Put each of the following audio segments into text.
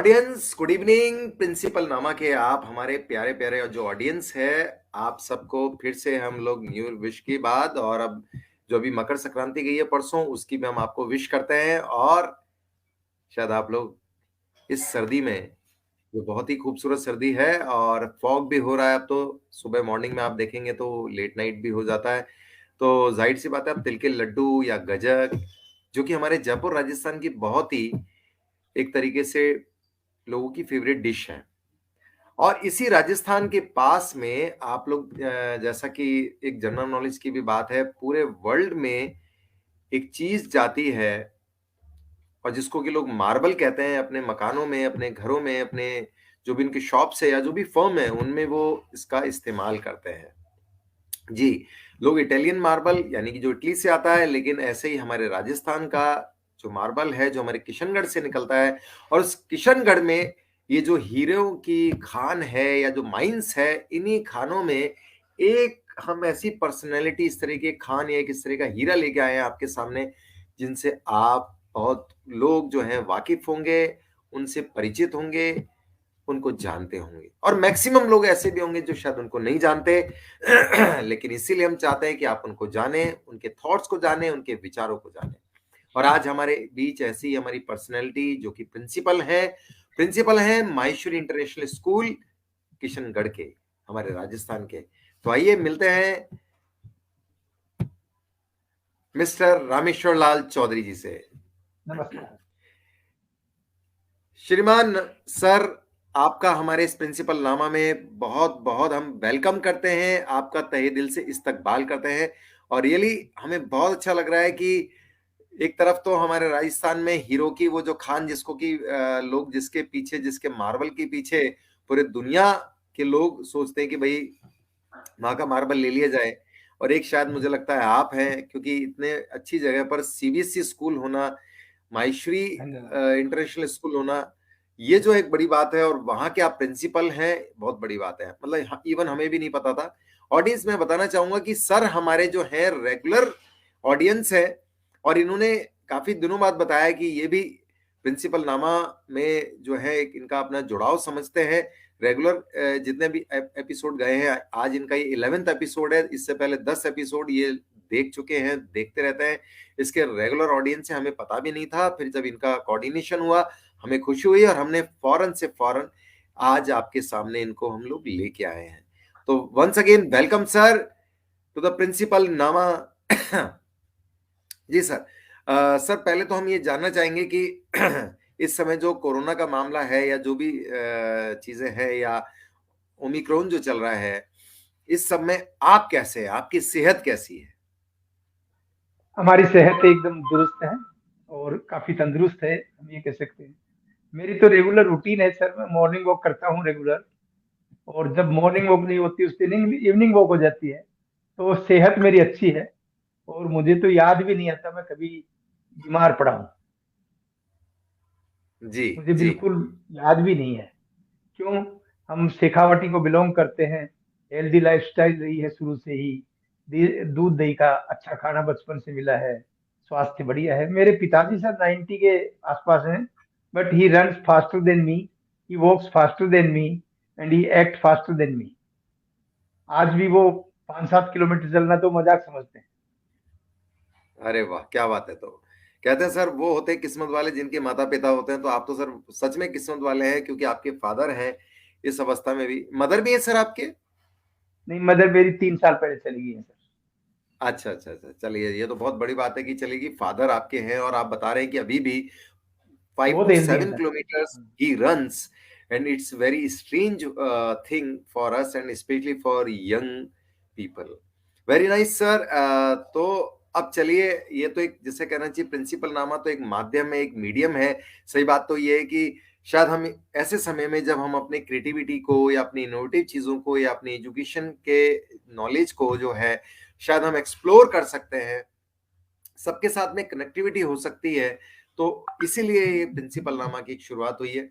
Audience good evening. Principal नामा के आप हमारे प्यारे प्यारे जो ऑडियंस है, आप सबको फिर से हम लोग न्यू ईयर विश के बाद, और अब जो अभी मकर संक्रांति गई है परसों, उसकी भी हम आपको विश करते हैं। और शायद आप लोग इस सर्दी में, जो बहुत ही खूबसूरत सर्दी है और फॉग भी हो रहा है, अब तो सुबह मॉर्निंग में आप देखेंगे तो लेट नाइट भी हो जाता है, तो जाहिर सी बात है, अब तिल के लड्डू या गजक, जो कि हमारे जयपुर राजस्थान की बहुत ही एक तरीके से लोगों की फेवरेट डिश है। और इसी राजस्थान के पास में आप लोग जैसा कि एक जनरल नॉलेज की भी बात है, पूरे वर्ल्ड में एक चीज जाती है और जिसको कि लोग मार्बल कहते हैं, अपने मकानों में, अपने घरों में, अपने जो भी इनकी शॉप्स है या जो भी फर्म है उनमें वो इसका इस्तेमाल करते हैं। जी, लोग इटालियन मार्बल यानी कि जो इटली से आता है, लेकिन ऐसे ही हमारे राजस्थान का जो मार्बल है, जो हमारे किशनगढ़ से निकलता है, और उस किशनगढ़ में ये जो हीरों की खान है या जो माइंस है, इन्हीं खानों में एक हम ऐसी पर्सनैलिटी, इस तरह के खान या इस तरह का हीरा लेके आए हैं आपके सामने, जिनसे आप बहुत लोग जो हैं वाकिफ होंगे, उनसे परिचित होंगे, उनको जानते होंगे, और मैक्सिमम लोग ऐसे भी होंगे जो शायद उनको नहीं जानते। लेकिन इसीलिए हम चाहते हैं कि आप उनको जाने, उनके थॉट्स को जाने, उनके विचारों को जाने। और आज हमारे बीच ऐसी हमारी पर्सनैलिटी जो कि प्रिंसिपल है माहेश्वरी इंटरनेशनल स्कूल किशनगढ़ के, हमारे राजस्थान के। तो आइए मिलते हैं मिस्टर रामेश्वर लाल चौधरी जी से। नमस्कार श्रीमान सर, आपका हमारे इस प्रिंसिपल नामा में बहुत बहुत हम वेलकम करते हैं, आपका तहे दिल से इस्तकबाल करते हैं। और रियली हमें बहुत अच्छा लग रहा है कि एक तरफ तो हमारे राजस्थान में हीरो की वो जो खान, जिसको कि लोग जिसके पीछे, जिसके मार्बल के पीछे पूरे दुनिया के लोग सोचते हैं कि भाई वहां का मार्बल ले लिया जाए, और एक शायद मुझे लगता है आप हैं, क्योंकि इतने अच्छी जगह पर सीबीएसई स्कूल होना, माहेश्वरी इंटरनेशनल स्कूल होना, ये जो एक बड़ी बात है, और वहां के आप प्रिंसिपल हैं, बहुत बड़ी बात है। मतलब इवन हमें भी नहीं पता था। ऑडियंस में बताना चाहूंगा कि सर हमारे जो है रेगुलर ऑडियंस है, और इन्होंने काफी दिनों बाद बताया कि ये भी प्रिंसिपल नामा में जो है एक इनका अपना जुड़ाव समझते हैं। रेगुलर जितने भी एपिसोड गए हैं, आज इनका ये 11th एपिसोड है, इससे पहले 10 एपिसोड ये देख चुके हैं, देखते रहते हैं। इसके रेगुलर ऑडियंस से हमें पता भी नहीं था, फिर जब इनका कोऑर्डिनेशन हुआ हमें खुशी हुई, और हमने फौरन से फौरन आज आपके सामने इनको हम लोग लेके आए हैं। तो once again welcome sir to the principal नामा। जी सर। सर पहले तो हम ये जानना चाहेंगे कि इस समय जो कोरोना का मामला है या जो भी चीजें हैं, या ओमिक्रॉन जो चल रहा है, इस सब में आप कैसे हैं, आपकी सेहत कैसी है? हमारी सेहत एकदम दुरुस्त है और काफी तंदुरुस्त है, हम ये कह सकते हैं। मेरी तो रेगुलर रूटीन है सर, मैं मॉर्निंग वॉक करता हूँ रेगुलर, और जब मॉर्निंग वॉक नहीं होती उस दिन इवनिंग वॉक हो जाती है, तो सेहत मेरी अच्छी है। और मुझे तो याद भी नहीं आता मैं कभी बीमार पड़ा हूँ। जी मुझे जी। बिल्कुल याद भी नहीं है। क्यों? हम शेखावटी को बिलोंग करते हैं, हेल्दी लाइफस्टाइल रही है शुरू से ही। दूध दही का अच्छा खाना बचपन से मिला है, स्वास्थ्य बढ़िया है। मेरे पिताजी सर 90 के आसपास हैं, but he runs faster than me, he walks faster than me, and he act faster than me. आज भी वो 5-7 किलोमीटर चलना तो मजाक समझते हैं। अरे वाह, क्या बात है। तो कहते हैं सर वो होते हैं किस्मत वाले जिनके माता पिता होते हैं, तो आप तो सर सच में किस्मत वाले हैं, क्योंकि आपके फादर हैं इस अवस्था में भी। मदर भी है सर आपके? नहीं, मदर मेरी 3 साल पहले चली गई है सर। अच्छा अच्छा अच्छा, चलिए ये तो बहुत बड़ी बात है कि चलेगी, फादर आपके हैं, और आप बता रहे हैं कि अभी भी फाइव बहुत टू हेल्दी है seven sir. kilometers he runs, and it's very strange thing for us and especially for young people. Very nice sir. तो अब चलिए, ये तो एक जिसे कहना चाहिए प्रिंसिपल नामा तो एक माध्यम है, एक मीडियम है। सही बात तो ये है कि शायद हम ऐसे समय में जब हम अपने क्रिएटिविटी को या अपनी इनोवेटिव चीजों को या अपनी एजुकेशन के नॉलेज को जो है शायद हम एक्सप्लोर कर सकते हैं, सबके साथ में कनेक्टिविटी हो सकती है, तो इसीलिए ये प्रिंसिपल नामा की एक शुरुआत हुई है।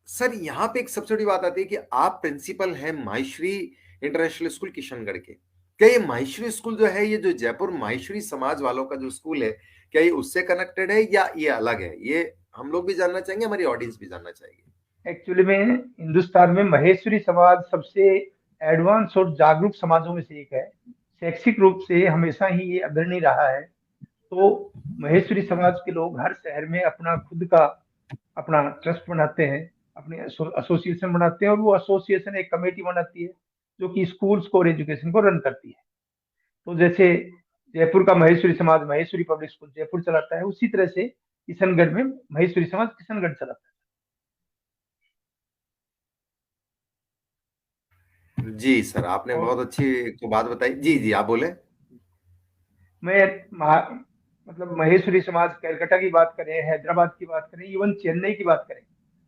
सर यहाँ पे एक सबसे बड़ी बात आती है कि आप प्रिंसिपल हैं माहेश्वरी इंटरनेशनल स्कूल किशनगढ़ के। क्या ये माहेश्वरी स्कूल जो है, ये जो जयपुर माहेश्वरी समाज वालों का जो स्कूल है, क्या ये उससे कनेक्टेड है या ये अलग है? ये हम लोग भी जानना चाहेंगे, हमारी ऑडियंस भी जानना चाहेगी। एक्चुअली में हिंदुस्तान में महेश्वरी समाज सबसे एडवांस और जागरूक समाजों में से एक है। शैक्षिक रूप से हमेशा ही ये अग्रणी रहा है। तो महेश्वरी समाज के लोग हर शहर में अपना खुद का अपना ट्रस्ट बनाते हैं, अपने एसोसिएशन बनाते हैं, और वो एसोसिएशन एक कमेटी बनाती है जो कि स्कूल्स को और एजुकेशन को रन करती है। तो जैसे जयपुर का महेश्वरी समाज महेश्वरी पब्लिक स्कूल जयपुर चलाता है, उसी तरह से किशनगढ़ में महेश्वरी समाज किशनगढ़ चलाता जी सर, आपने है। और बहुत अच्छी तो बात बताई। जी जी, आप बोले। मैं मतलब महेश्वरी समाज कलकत्ता की बात करें, हैदराबाद की बात करें, इवन चेन्नई की बात करें,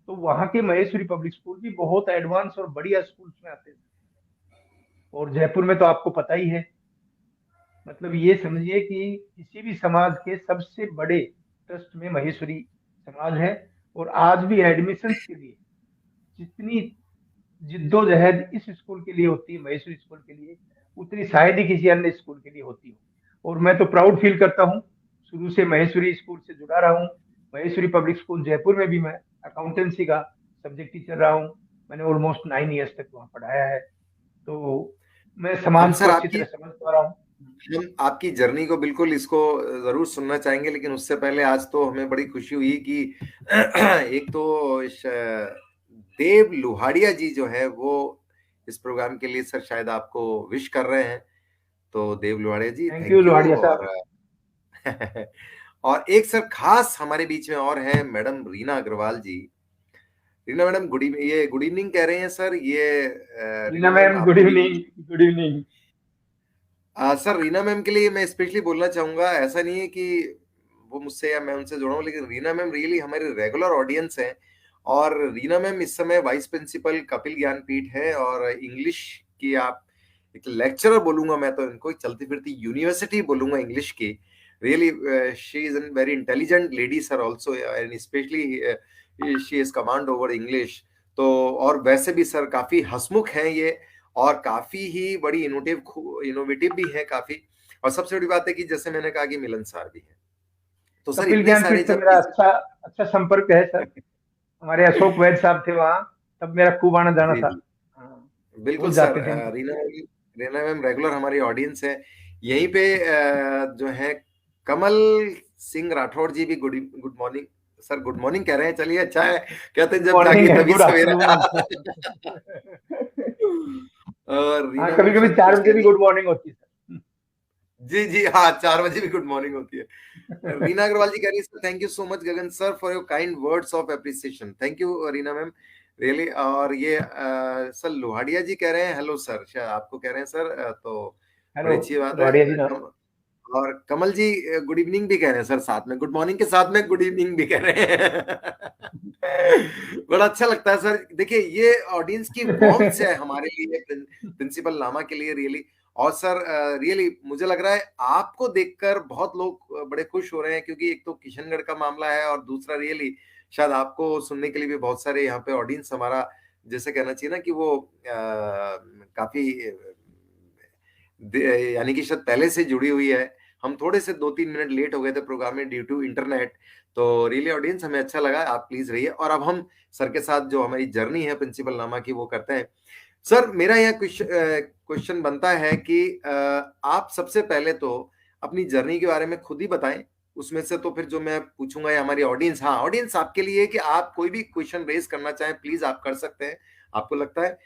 तो वहाँ के महेश्वरी पब्लिक स्कूल भी बहुत एडवांस और बढ़िया स्कूल्स में आते हैं। और जयपुर में तो आपको पता ही है, मतलब ये समझिए कि किसी भी समाज के सबसे बड़े ट्रस्ट में महेश्वरी समाज है। और आज भी एडमिशन्स के लिए जितनी जिद्दोजहद इस स्कूल के लिए होती है, महेश्वरी स्कूल के लिए, उतनी शायद ही किसी अन्य स्कूल के लिए होती हो। और मैं तो प्राउड फील करता हूँ, शुरू से महेश्वरी स्कूल से जुड़ा रहा हूँ। महेश्वरी पब्लिक स्कूल जयपुर में भी मैं अकाउंटेंसी का सब्जेक्ट टीचर रहा हूँ। मैंने ऑलमोस्ट 9 ईयर्स तक वहाँ पढ़ाया है। तो मैं हम समाज को सर अच्छी आपकी तरह समझ पा रहा हूँ। हम आपकी जर्नी को बिल्कुल इसको जरूर सुनना चाहेंगे, लेकिन उससे पहले आज तो हमें बड़ी खुशी हुई कि एक तो देव लुहाड़िया जी जो है वो इस प्रोग्राम के लिए सर शायद आपको विश कर रहे हैं। तो Dev Luhadia ji, thank you thank you. Lohadia और साहब। और एक सर खास हमारे बीच में और है मैडम रीना अग्रवाल जी। रीना मैडम गुड इवनिंग कह रहे हैं सर। ये Reena Reena ma'am ma'am good आपको भी evening. Good evening. Sir Reena ma'am के लिए मैं स्पेशली बोलना चाहूंगा, ऐसा नहीं है कि वो मुझसे या मैं उनसे जुड़ा हूं, लेकिन रीना मैम रियली हमारे रेगुलर ऑडियंस हैं। और रीना मैम इस समय वाइस प्रिंसिपल कपिल ज्ञानपीठ है, और इंग्लिश की आप एक लेक्चरर बोलूंगा मैं तो, इनको एक चलती फिरती यूनिवर्सिटी बोलूंगा इंग्लिश की। Really she is an very intelligent lady sir also, and specially she is command over English. तो और वैसे भी सर काफी हंसमुख हैं ये, और काफी ही बड़ी इनोवेटिव भी है काफी। और सबसे बड़ी बात है कि जैसे मैंने कहा कि मिलनसार भी है। तो सर कपिल इतने सारे ज्ञानपीठ से जब मेरा अच्छा अच्छा संपर्क है सर। हमारे अशोक वैद साहब थे वहाँ, तब मेरा खूब आना जाना जी था। जी हाँ, बिल्कुल रोज सर। जाते थे इनके। रीना मैम रेगुलर हमारी ऑडियंस है यहीं पे। जो है कमल सिंह राठौड़ जी भी good good morning. Sir good morning कह रहे हैं, चलिए अच्छा है। कहते हैं गुड जब मॉर्निंग जागिए है, तभी गुड सवेरा। आफ्टरनून। और हाँ, रीना कभी मैम कभी शायद कुछ 4 बजे भी कहना। गुड मॉर्निंग होती है सर। जी जी हाँ, 4 बजे भी गुड मॉर्निंग होती है। रीना अग्रवाल जी कह रही है, thank you so much Gagan sir for your kind words of appreciation. Thank you Reena ma'am, really. और ये सर लोहाड़िया जी कह रहे हैं हेलो सर, शायद आपको कह रहे हैं सर। तो हेलो बड़ी अच्छी बात है। लोहाड़िया जी ना। और कमल जी गुड इवनिंग भी कह रहे हैं सर, साथ में गुड मॉर्निंग के साथ में गुड इवनिंग भी कह रहे हैं। बड़ा अच्छा लगता है सर। देखिए ये ऑडियंस की वार्मथ है हमारे लिए, प्रिंसिपल नामा के लिए रियली। और सर रियली मुझे लग रहा है आपको देखकर बहुत लोग बड़े खुश हो रहे हैं, क्योंकि एक तो किशनगढ़ का मामला है, और दूसरा रियली शायद आपको सुनने के लिए भी बहुत सारे यहाँ पे ऑडियंस हमारा, जैसे कहना चाहिए ना कि वो काफी यानी कि शायद पहले से जुड़ी हुई है। हम थोड़े से 2-3 मिनट लेट हो गए थे प्रोग्राम में ड्यू टू इंटरनेट। तो रियली ऑडियंस हमें अच्छा लगा, आप प्लीज रहिए। और अब हम सर के साथ जो हमारी जर्नी है प्रिंसिपल नामा की वो करते हैं। सर मेरा यह क्वेश्चन बनता है कि आप सबसे पहले तो अपनी जर्नी के बारे में खुद ही बताएं। उसमें से तो फिर जो मैं पूछूंगा या हमारी ऑडियंस, हाँ ऑडियंस आपके लिए कि आप कोई भी क्वेश्चन रेज करना चाहें प्लीज आप कर सकते हैं। आपको लगता है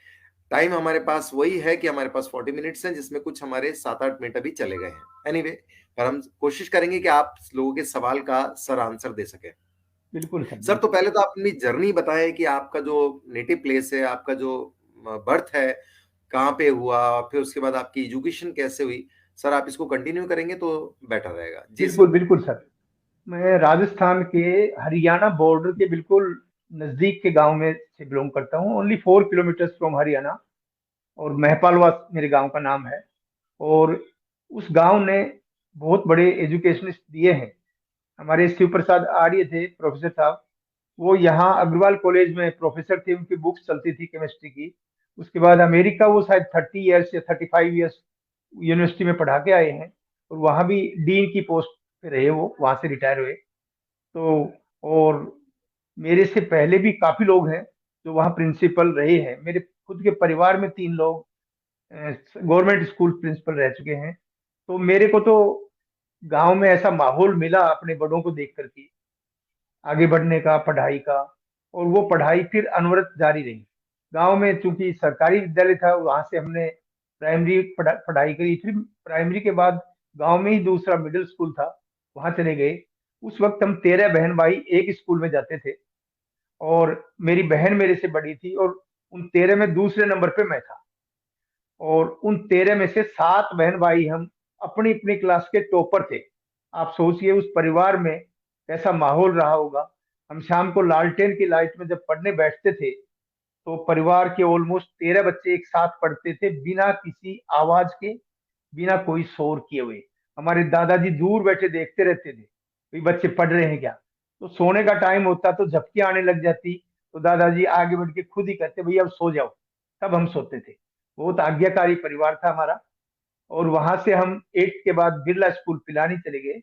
टाइम हमारे पास वही है कि हमारे पास 40 मिनट्स हैं, जिसमें कुछ हमारे 7-8 मिनट अभी चले गए हैं। एनीवे पर हम कोशिश करेंगे कि आप लोगों के सवाल का सर आंसर दे सके। बिल्कुल सर, सर तो बिल्कुल। पहले तो आप अपनी जर्नी बताएं कि आपका जो नेटिव प्लेस है, आपका जो बर्थ है, कहाँ पे हुआ, और फिर उसके बाद आपकी एजुकेशन कैसे हुई। सर आप इसको कंटिन्यू करेंगे तो बेटर रहेगा। जी बिल्कुल सर। बिल्कुल सर। मैं राजस्थान के हरियाणा बॉर्डर के बिल्कुल नजदीक के गांव में से बिलोंग करता हूँ, ओनली 4 किलोमीटर फ्रॉम हरियाणा। और महपालवा मेरे गांव का नाम है। और उस गांव ने बहुत बड़े एजुकेशनिस्ट दिए हैं। हमारे शिव प्रसाद आर्य थे प्रोफेसर साहब, वो यहाँ अग्रवाल कॉलेज में प्रोफेसर थे, उनकी बुक्स चलती थी केमिस्ट्री की। उसके बाद अमेरिका वो शायद 30 ईयर्स या 35 ईयर्स यूनिवर्सिटी में पढ़ा के आए हैं। और वहाँ भी डीन की पोस्ट पे रहे, वो वहाँ से रिटायर हुए। तो और मेरे से पहले भी काफी लोग हैं जो वहाँ प्रिंसिपल रहे हैं। मेरे खुद के परिवार में 3 लोग गवर्नमेंट स्कूल प्रिंसिपल रह चुके हैं। तो मेरे को तो गांव में ऐसा माहौल मिला अपने बड़ों को देख करके, आगे बढ़ने का, पढ़ाई का। और वो पढ़ाई फिर अनवरत जारी रही। गांव में चूंकि सरकारी विद्यालय था, वहां से हमने प्राइमरी पढ़ाई करी। फिर प्राइमरी के बाद गांव में ही दूसरा मिडिल स्कूल था, वहां चले गए। उस वक्त हम 13 बहन भाई एक स्कूल में जाते थे। और मेरी बहन मेरे से बड़ी थी, और उन 13 में दूसरे नंबर पे मैं था। और उन 13 में से 7 बहन भाई हम अपनी अपनी क्लास के टॉपर थे। आप सोचिए उस परिवार में कैसा माहौल रहा होगा। हम शाम को लालटेन की लाइट में जब पढ़ने बैठते थे, तो परिवार के ऑलमोस्ट 13 बच्चे एक साथ पढ़ते थे, बिना किसी आवाज के, बिना कोई शोर किए हुए। हमारे दादाजी दूर बैठे देखते रहते थे भाई बच्चे पढ़ रहे हैं क्या। तो सोने का टाइम होता तो झपकी आने लग जाती, तो दादाजी आगे बढ़ के खुद ही कहते भैया अब सो जाओ। तब हम सोते थे। बहुत आज्ञाकारी परिवार था हमारा। और वहां से हम 8th के बाद बिरला स्कूल पिलानी चले गए।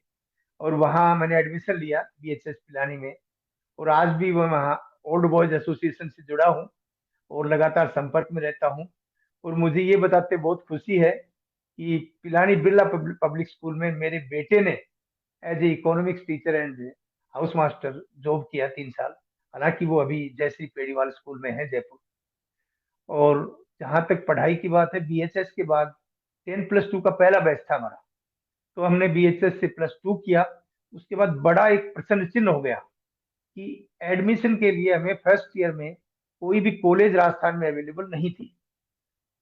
और वहां मैंने एडमिशन लिया BHS पिलानी में। और आज भी मैं वहाँ ओल्ड बॉयज एसोसिएशन से जुड़ा हूँ और लगातार संपर्क में रहता हूँ। और मुझे ये बताते बहुत खुशी है कि पिलानी बिरला पब्लिक स्कूल में मेरे बेटे ने as a economics teacher and house master job किया 3 साल। हालांकि वो अभी जयश्री पेड़ीवाल स्कूल में है, जयपुर। और जहाँ तक पढ़ाई की बात है, BHS के बाद 10+2 का पहला बैच था हमारा। तो हमने BHS से +2 किया। उसके बाद बड़ा एक प्रश्न चिन्ह हो गया कि एडमिशन के लिए हमें फर्स्ट ईयर में कोई भी कॉलेज राजस्थान में अवेलेबल नहीं थी।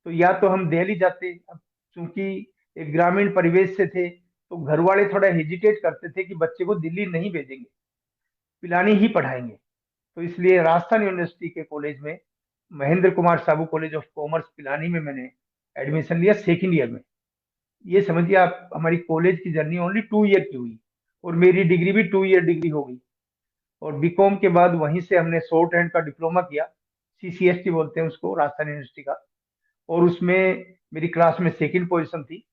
तो या तो हम दिल्ली जाते। अब चूंकि एक ग्रामीण परिवेश से थे, तो घर वाले थोड़ा हेजिटेट करते थे कि बच्चे को दिल्ली नहीं भेजेंगे, पिलानी ही पढ़ाएंगे। तो इसलिए राजस्थान यूनिवर्सिटी के कॉलेज में, महेंद्र कुमार साबू कॉलेज ऑफ कॉमर्स पिलानी में मैंने एडमिशन लिया 2nd ईयर में। ये समझिए आप, हमारी कॉलेज की जर्नी ओनली 2 ईयर की हुई। और मेरी डिग्री भी 2 ईयर डिग्री हो गई। और बीकॉम के बाद वहीं से हमने शॉर्ट हैंड का डिप्लोमा किया। CCST बोलते हैं उसको, राजस्थान यूनिवर्सिटी का। और उसमें मेरी क्लास में 2nd पोजीशन थी।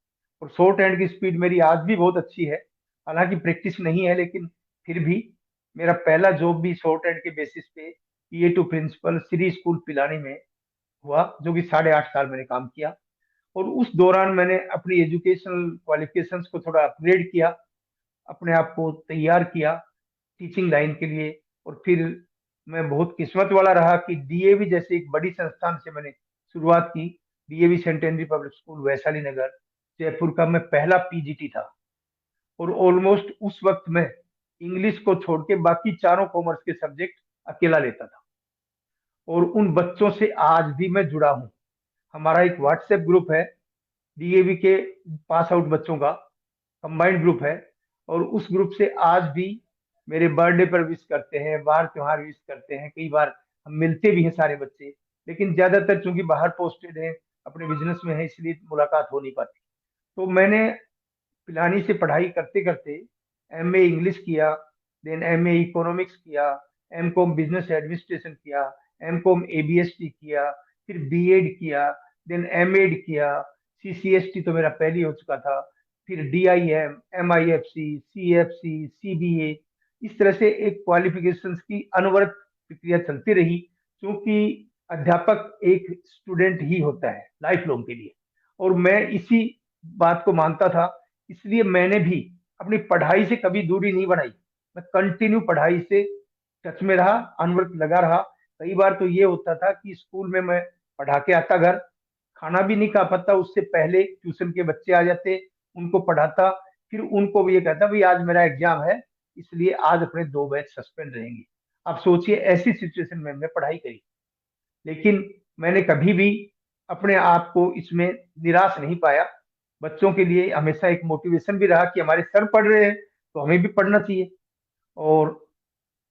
और शॉर्ट हैंड की स्पीड मेरी आज भी बहुत अच्छी है। हालांकि प्रैक्टिस नहीं है, लेकिन फिर भी मेरा पहला जॉब भी शॉर्ट हैंड के बेसिस पे PA2 principal Shri school Pilani में हुआ, जो कि 8.5 साल मैंने काम किया। और उस दौरान मैंने अपनी एजुकेशनल क्वालिफिकेशंस को थोड़ा अपग्रेड किया, अपने आप को तैयार किया टीचिंग लाइन के लिए। और फिर मैं बहुत किस्मत वाला रहा कि DAV जैसे एक बड़ी संस्थान से मैंने शुरुआत की। DAV Saint Henry public school, Vaishali Nagar, Jaipur का मैं पहला PGT था। और ऑलमोस्ट उस वक्त मैं इंग्लिश को छोड़ के बाकी चारों कॉमर्स के सब्जेक्ट अकेला लेता था। और उन बच्चों से आज भी मैं जुड़ा हूँ। हमारा एक व्हाट्सएप ग्रुप है DAV के पास आउट बच्चों का, कंबाइंड ग्रुप है। और उस ग्रुप से आज भी मेरे बर्थडे पर विश करते हैं, बाहर त्योहार विश करते हैं, कई बार हम मिलते भी हैं सारे बच्चे। लेकिन ज्यादातर चूंकि बाहर पोस्टेड है, अपने बिजनेस में है, इसलिए मुलाकात हो नहीं पाती। तो मैंने पिलानी से पढ़ाई करते करते MA इंग्लिश किया, देन MA इकोनॉमिक्स किया, M.Com बिजनेस एडमिनिस्ट्रेशन किया, M.Com ABST किया, फिर B.Ed किया, देन M.Ed किया। CCST तो मेरा पहले ही हो चुका था। फिर DIM, MIFC, CFC, CBA। इस तरह से एक क्वालिफिकेशंस की अनवरत प्रक्रिया चलती रही। क्योंकि अध्यापक एक स्टूडेंट ही होता है लाइफ लॉन्ग के लिए। और मैं इसी बात को मानता था, इसलिए मैंने भी अपनी पढ़ाई से कभी दूरी नहीं बढ़ाई। मैं कंटिन्यू पढ़ाई से टच में रहा, अनवरत लगा रहा। कई बार तो ये होता था कि स्कूल में मैं पढ़ा के आता घर, खाना भी नहीं खा पाता, उससे पहले ट्यूशन के बच्चे आ जाते, उनको पढ़ाता। फिर उनको भी ये कहता भाई आज मेरा एग्जाम है, इसलिए आज अपने 2 बैच सस्पेंड रहेंगे। आप सोचिए ऐसी सिचुएशन में मैं पढ़ाई करी। लेकिन मैंने कभी भी अपने आप को इसमें निराश नहीं पाया। बच्चों के लिए हमेशा एक मोटिवेशन भी रहा कि हमारे सर पढ़ रहे हैं तो हमें भी पढ़ना चाहिए। और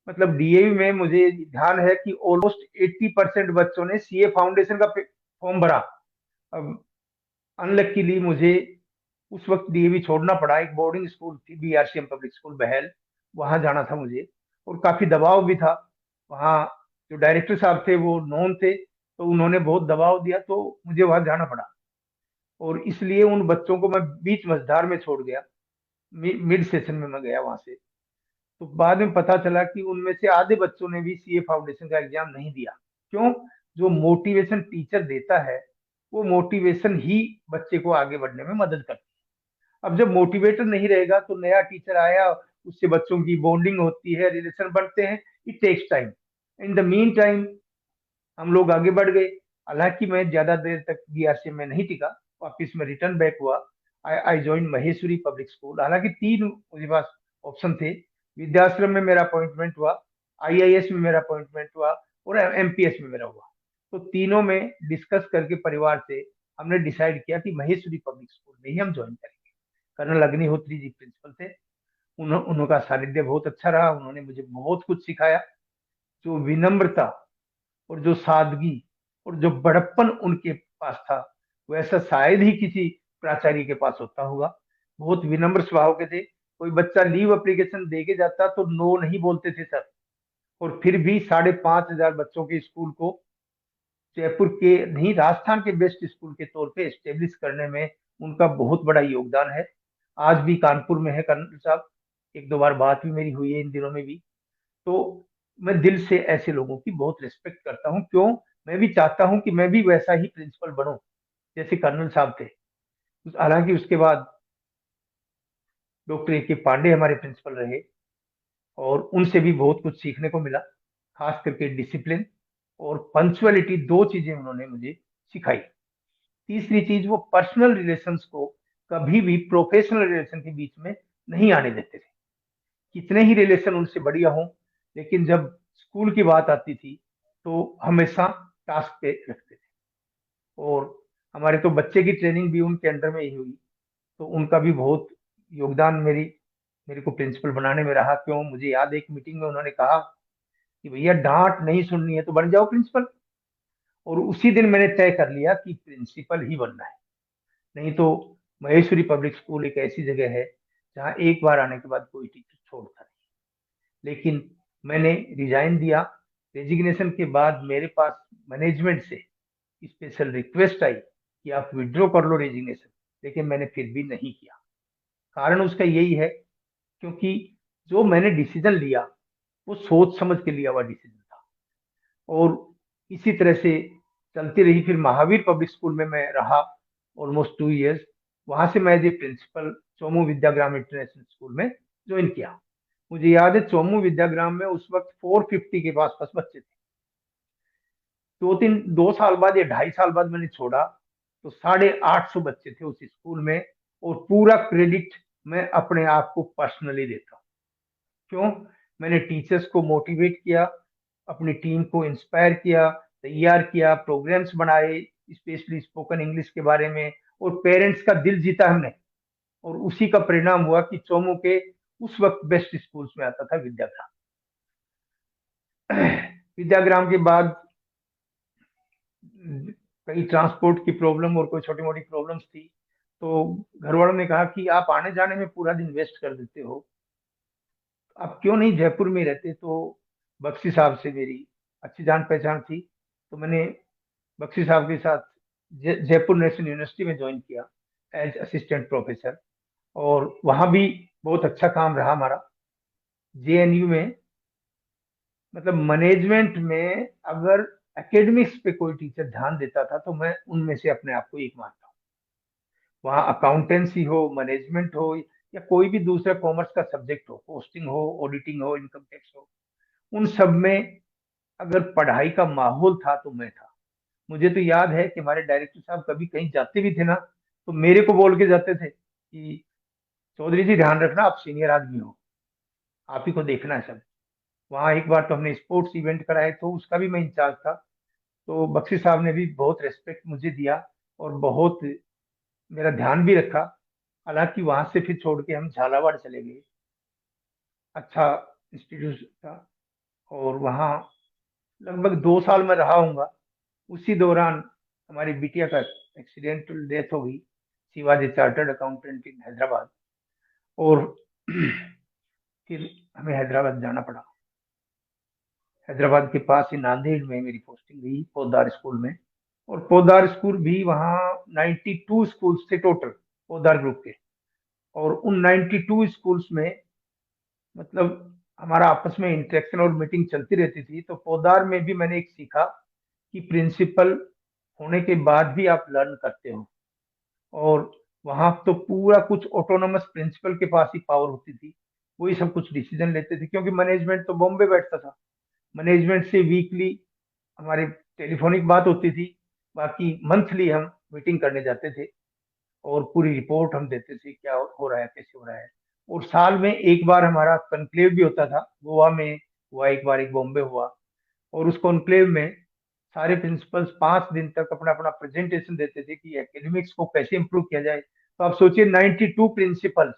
मतलब DAV में मुझे ध्यान है कि ऑलमोस्ट 80% बच्चों ने CA फाउंडेशन का फॉर्म भरा। अब अनलकीली मुझे उस वक्त DAV छोड़ना पड़ा। एक बोर्डिंग स्कूल थी BRCM पब्लिक स्कूल बहल, वहां जाना था मुझे। और काफी दबाव भी था वहाँ। जो डायरेक्टर साहब थे वो नॉन थे, तो उन्होंने बहुत दबाव दिया, तो मुझे वहां जाना पड़ा। और इसलिए उन बच्चों को मैं बीच मझधार में छोड़ गया। मिड सेशन में मैं गया वहां से। तो बाद में पता चला कि उनमें से आधे बच्चों ने भी सीए फाउंडेशन का एग्जाम नहीं दिया। क्यों? जो मोटिवेशन टीचर देता है, वो मोटिवेशन ही बच्चे को आगे बढ़ने में मदद करती है। अब जब मोटिवेटर नहीं रहेगा तो नया टीचर आया, उससे बच्चों की बॉन्डिंग होती है, रिलेशन बनते हैं, it takes time. In the mean time हम लोग आगे बढ़ गए। हालांकि मैं ज्यादा देर तक बीआरसी में नहीं टिका, वापिस में रिटर्न बैक हुआ। I join Maheshwari public school. हालांकि तीन मेरे पास ऑप्शन थे। विद्याश्रम में मेरा अपॉइंटमेंट हुआ, आईआईएस में मेरा अपॉइंटमेंट हुआ, और एमपीएस में मेरा हुआ। तो तीनों में डिस्कस करके परिवार से हमने डिसाइड किया कि महेश्वरी पब्लिक स्कूल में ही हम ज्वाइन करेंगे। कर्नल अग्निहोत्री जी प्रिंसिपल थे। उनका सानिध्य बहुत अच्छा रहा, उन्होंने मुझे बहुत कुछ सिखाया। जो विनम्रता और जो सादगी और जो बड़प्पन उनके पास था, वैसा शायद ही किसी प्राचार्य के पास होता होगा। बहुत विनम्र स्वभाव के थे। कोई बच्चा लीव एप्लीकेशन दे के जाता तो नो नहीं बोलते थे सर। और फिर भी 5,500 बच्चों के स्कूल को जयपुर के नहीं, राजस्थान के बेस्ट स्कूल के तौर पे एस्टेब्लिश करने में उनका बहुत बड़ा योगदान है। आज भी कानपुर में है कर्नल साहब, एक दो बार बात भी मेरी हुई है इन दिनों में भी। तो मैं दिल से ऐसे लोगों की बहुत रिस्पेक्ट करता हूँ। क्यों? मैं भी चाहता हूँ कि मैं भी वैसा ही प्रिंसिपल बनूं जैसे कर्नल साहब थे। हालांकि उसके बाद डॉक्टर ए के पांडे हमारे प्रिंसिपल रहे, और उनसे भी बहुत कुछ सीखने को मिला। खास करके डिसिप्लिन और पंक्चुअलिटी, दो चीजें उन्होंने मुझे सिखाई। तीसरी चीज, वो पर्सनल रिलेशंस को कभी भी प्रोफेशनल रिलेशन के बीच में नहीं आने देते थे। कितने ही रिलेशन उनसे बढ़िया हो, लेकिन जब स्कूल की बात आती थी तो हमेशा टास्क पे रखते थे। और हमारे तो बच्चे की ट्रेनिंग भी उनके अंडर में ही हुई, तो उनका भी बहुत योगदान मेरे को प्रिंसिपल बनाने में रहा। क्यों? मुझे याद है एक मीटिंग में उन्होंने कहा कि भैया डांट नहीं सुननी है तो बन जाओ प्रिंसिपल। और उसी दिन मैंने तय कर लिया कि प्रिंसिपल ही बनना है। नहीं तो महेश्वरी पब्लिक स्कूल एक ऐसी जगह है जहाँ एक बार आने के बाद कोई टीचर छोड़ता नहीं। लेकिन मैंने रिजाइन दिया। रेजिग्नेशन के बाद मेरे पास मैनेजमेंट से स्पेशल रिक्वेस्ट आई कि आप विड्रॉ कर लो रेजिग्नेशन, लेकिन मैंने फिर भी नहीं किया। कारण उसका यही है, क्योंकि जो मैंने डिसीजन लिया वो सोच समझ के लिया हुआ डिसीजन था। और इसी तरह से चलती रही। फिर महावीर पब्लिक स्कूल में मैं रहा ऑलमोस्ट 2 इयर्स। वहां से मैं as a principal Chomu Vidyagram international school में ज्वाइन किया। मुझे याद है चोमू विद्याग्राम में उस वक्त 450 के पास पास बच्चे थे। 2 साल बाद या 2.5 साल बाद मैंने छोड़ा तो 850 बच्चे थे उस स्कूल में। और पूरा क्रेडिट मैं अपने आप को पर्सनली देता हूँ। क्यों? मैंने टीचर्स को मोटिवेट किया, अपनी टीम को इंस्पायर किया, तैयार किया, प्रोग्राम्स बनाए, स्पेशली स्पोकन इंग्लिश के बारे में। और पेरेंट्स का दिल जीता हमने। और उसी का परिणाम हुआ कि चोमू के उस वक्त बेस्ट स्कूल्स में आता था विद्याग्राम। विद्याग्राम के बाद कई ट्रांसपोर्ट की प्रॉब्लम और कोई छोटी मोटी प्रॉब्लम्स थी। तो घर वालों ने कहा कि आप आने जाने में पूरा दिन वेस्ट कर देते हो, आप क्यों नहीं जयपुर में रहते। तो बख्शी साहब से मेरी अच्छी जान पहचान थी, तो मैंने बख्शी साहब के साथ जयपुर नेशनल यूनिवर्सिटी में ज्वाइन किया एज असिस्टेंट प्रोफेसर। और वहां भी बहुत अच्छा काम रहा हमारा। जेएनयू में मतलब मैनेजमेंट में अगर एकेडमिक्स पे कोई टीचर ध्यान देता था तो मैं उनमें से अपने आप को एक मानता हूँ। वहाँ अकाउंटेंसी हो, मैनेजमेंट हो, या कोई भी दूसरा कॉमर्स का सब्जेक्ट हो, पोस्टिंग हो, ऑडिटिंग हो, इनकम टैक्स हो, उन सब में अगर पढ़ाई का माहौल था तो मैं था। मुझे तो याद है कि हमारे डायरेक्टर साहब कभी कहीं जाते भी थे ना, तो मेरे को बोल के जाते थे कि चौधरी जी ध्यान रखना, आप सीनियर आदमी हो, आप ही को देखना है सब। वहाँ एक बार तो हमने स्पोर्ट्स इवेंट कराए तो उसका भी मैं इंचार्ज था। तो बख्शी साहब ने भी बहुत रेस्पेक्ट मुझे दिया और बहुत मेरा ध्यान भी रखा। हालांकि वहां से फिर छोड़ के हम झालावाड़ चले गए। अच्छा इंस्टीट्यूट था, और वहाँ लगभग 2 साल में रहा हूँगा। उसी दौरान हमारी बिटिया का एक्सीडेंटल डेथ हो गई। She was a chartered accountant इन हैदराबाद। और फिर हमें हैदराबाद जाना पड़ा। हैदराबाद के पास ही नांदेड़ में मेरी पोस्टिंग हुई पोद्दार स्कूल में। और पोद्दार स्कूल भी वहाँ 92 स्कूल्स थे टोटल पोद्दार ग्रुप के। और उन 92 स्कूल्स में मतलब हमारा आपस में इंटरेक्शन और मीटिंग चलती रहती थी। तो पोदार में भी मैंने एक सीखा कि प्रिंसिपल होने के बाद भी आप लर्न करते हो। और वहां तो पूरा कुछ ऑटोनोमस प्रिंसिपल के पास ही पावर होती थी, वही सब कुछ डिसीजन लेते थे, क्योंकि मैनेजमेंट तो बॉम्बे बैठता था। मैनेजमेंट से वीकली हमारी टेलीफोनिक बात होती थी, बाकी मंथली हम मीटिंग करने जाते थे और पूरी रिपोर्ट हम देते थे, क्या हो रहा है, कैसे हो रहा है। और साल में एक बार हमारा कनक्लेव भी होता था, गोवा में हुआ एक बार, एक बॉम्बे हुआ। और उस कॉन्क्लेव में सारे प्रिंसिपल्स 5 दिन तक अपना अपना प्रेजेंटेशन देते थे कि एकेडमिक्स को कैसे इंप्रूव किया जाए। तो आप सोचिए, 92 प्रिंसिपल्स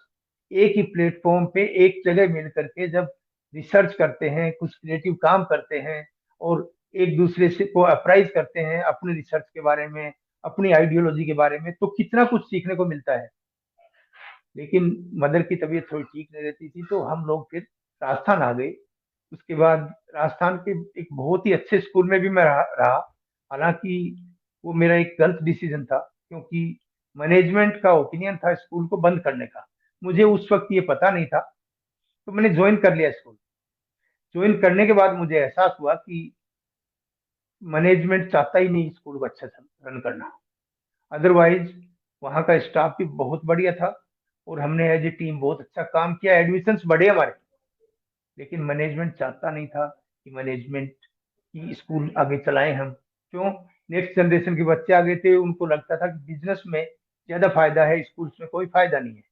एक ही प्लेटफॉर्म पे एक जगह मिल करके जब रिसर्च करते हैं, कुछ क्रिएटिव काम करते हैं और एक दूसरे से को अप्राइज करते हैं अपने रिसर्च के बारे में, अपनी आइडियोलॉजी के बारे में, तो कितना कुछ सीखने को मिलता है। लेकिन मदर की तबीयत थोड़ी ठीक नहीं रहती थी, तो हम लोग फिर राजस्थान आ गए। उसके बाद राजस्थान के एक बहुत ही अच्छे स्कूल में भी मैं रहा। हालांकि वो मेरा एक गलत डिसीजन था, क्योंकि मैनेजमेंट का ओपिनियन था स्कूल को बंद करने का। मुझे उस वक्त ये पता नहीं था, तो मैंने ज्वाइन कर लिया स्कूल। ज्वाइन करने के बाद मुझे एहसास हुआ कि मैनेजमेंट चाहता ही नहीं स्कूल को अच्छा रन करना। अदरवाइज वहाँ का स्टाफ भी बहुत बढ़िया था और हमने एज ए टीम बहुत अच्छा काम किया, एडमिशन्स बढ़े हमारे। लेकिन मैनेजमेंट चाहता नहीं था कि मैनेजमेंट की स्कूल आगे चलाएं हम। क्यों? नेक्स्ट जनरेशन के बच्चे आ गए थे, उनको लगता था कि बिजनेस में ज्यादा फायदा है, स्कूल्स में कोई फायदा नहीं है।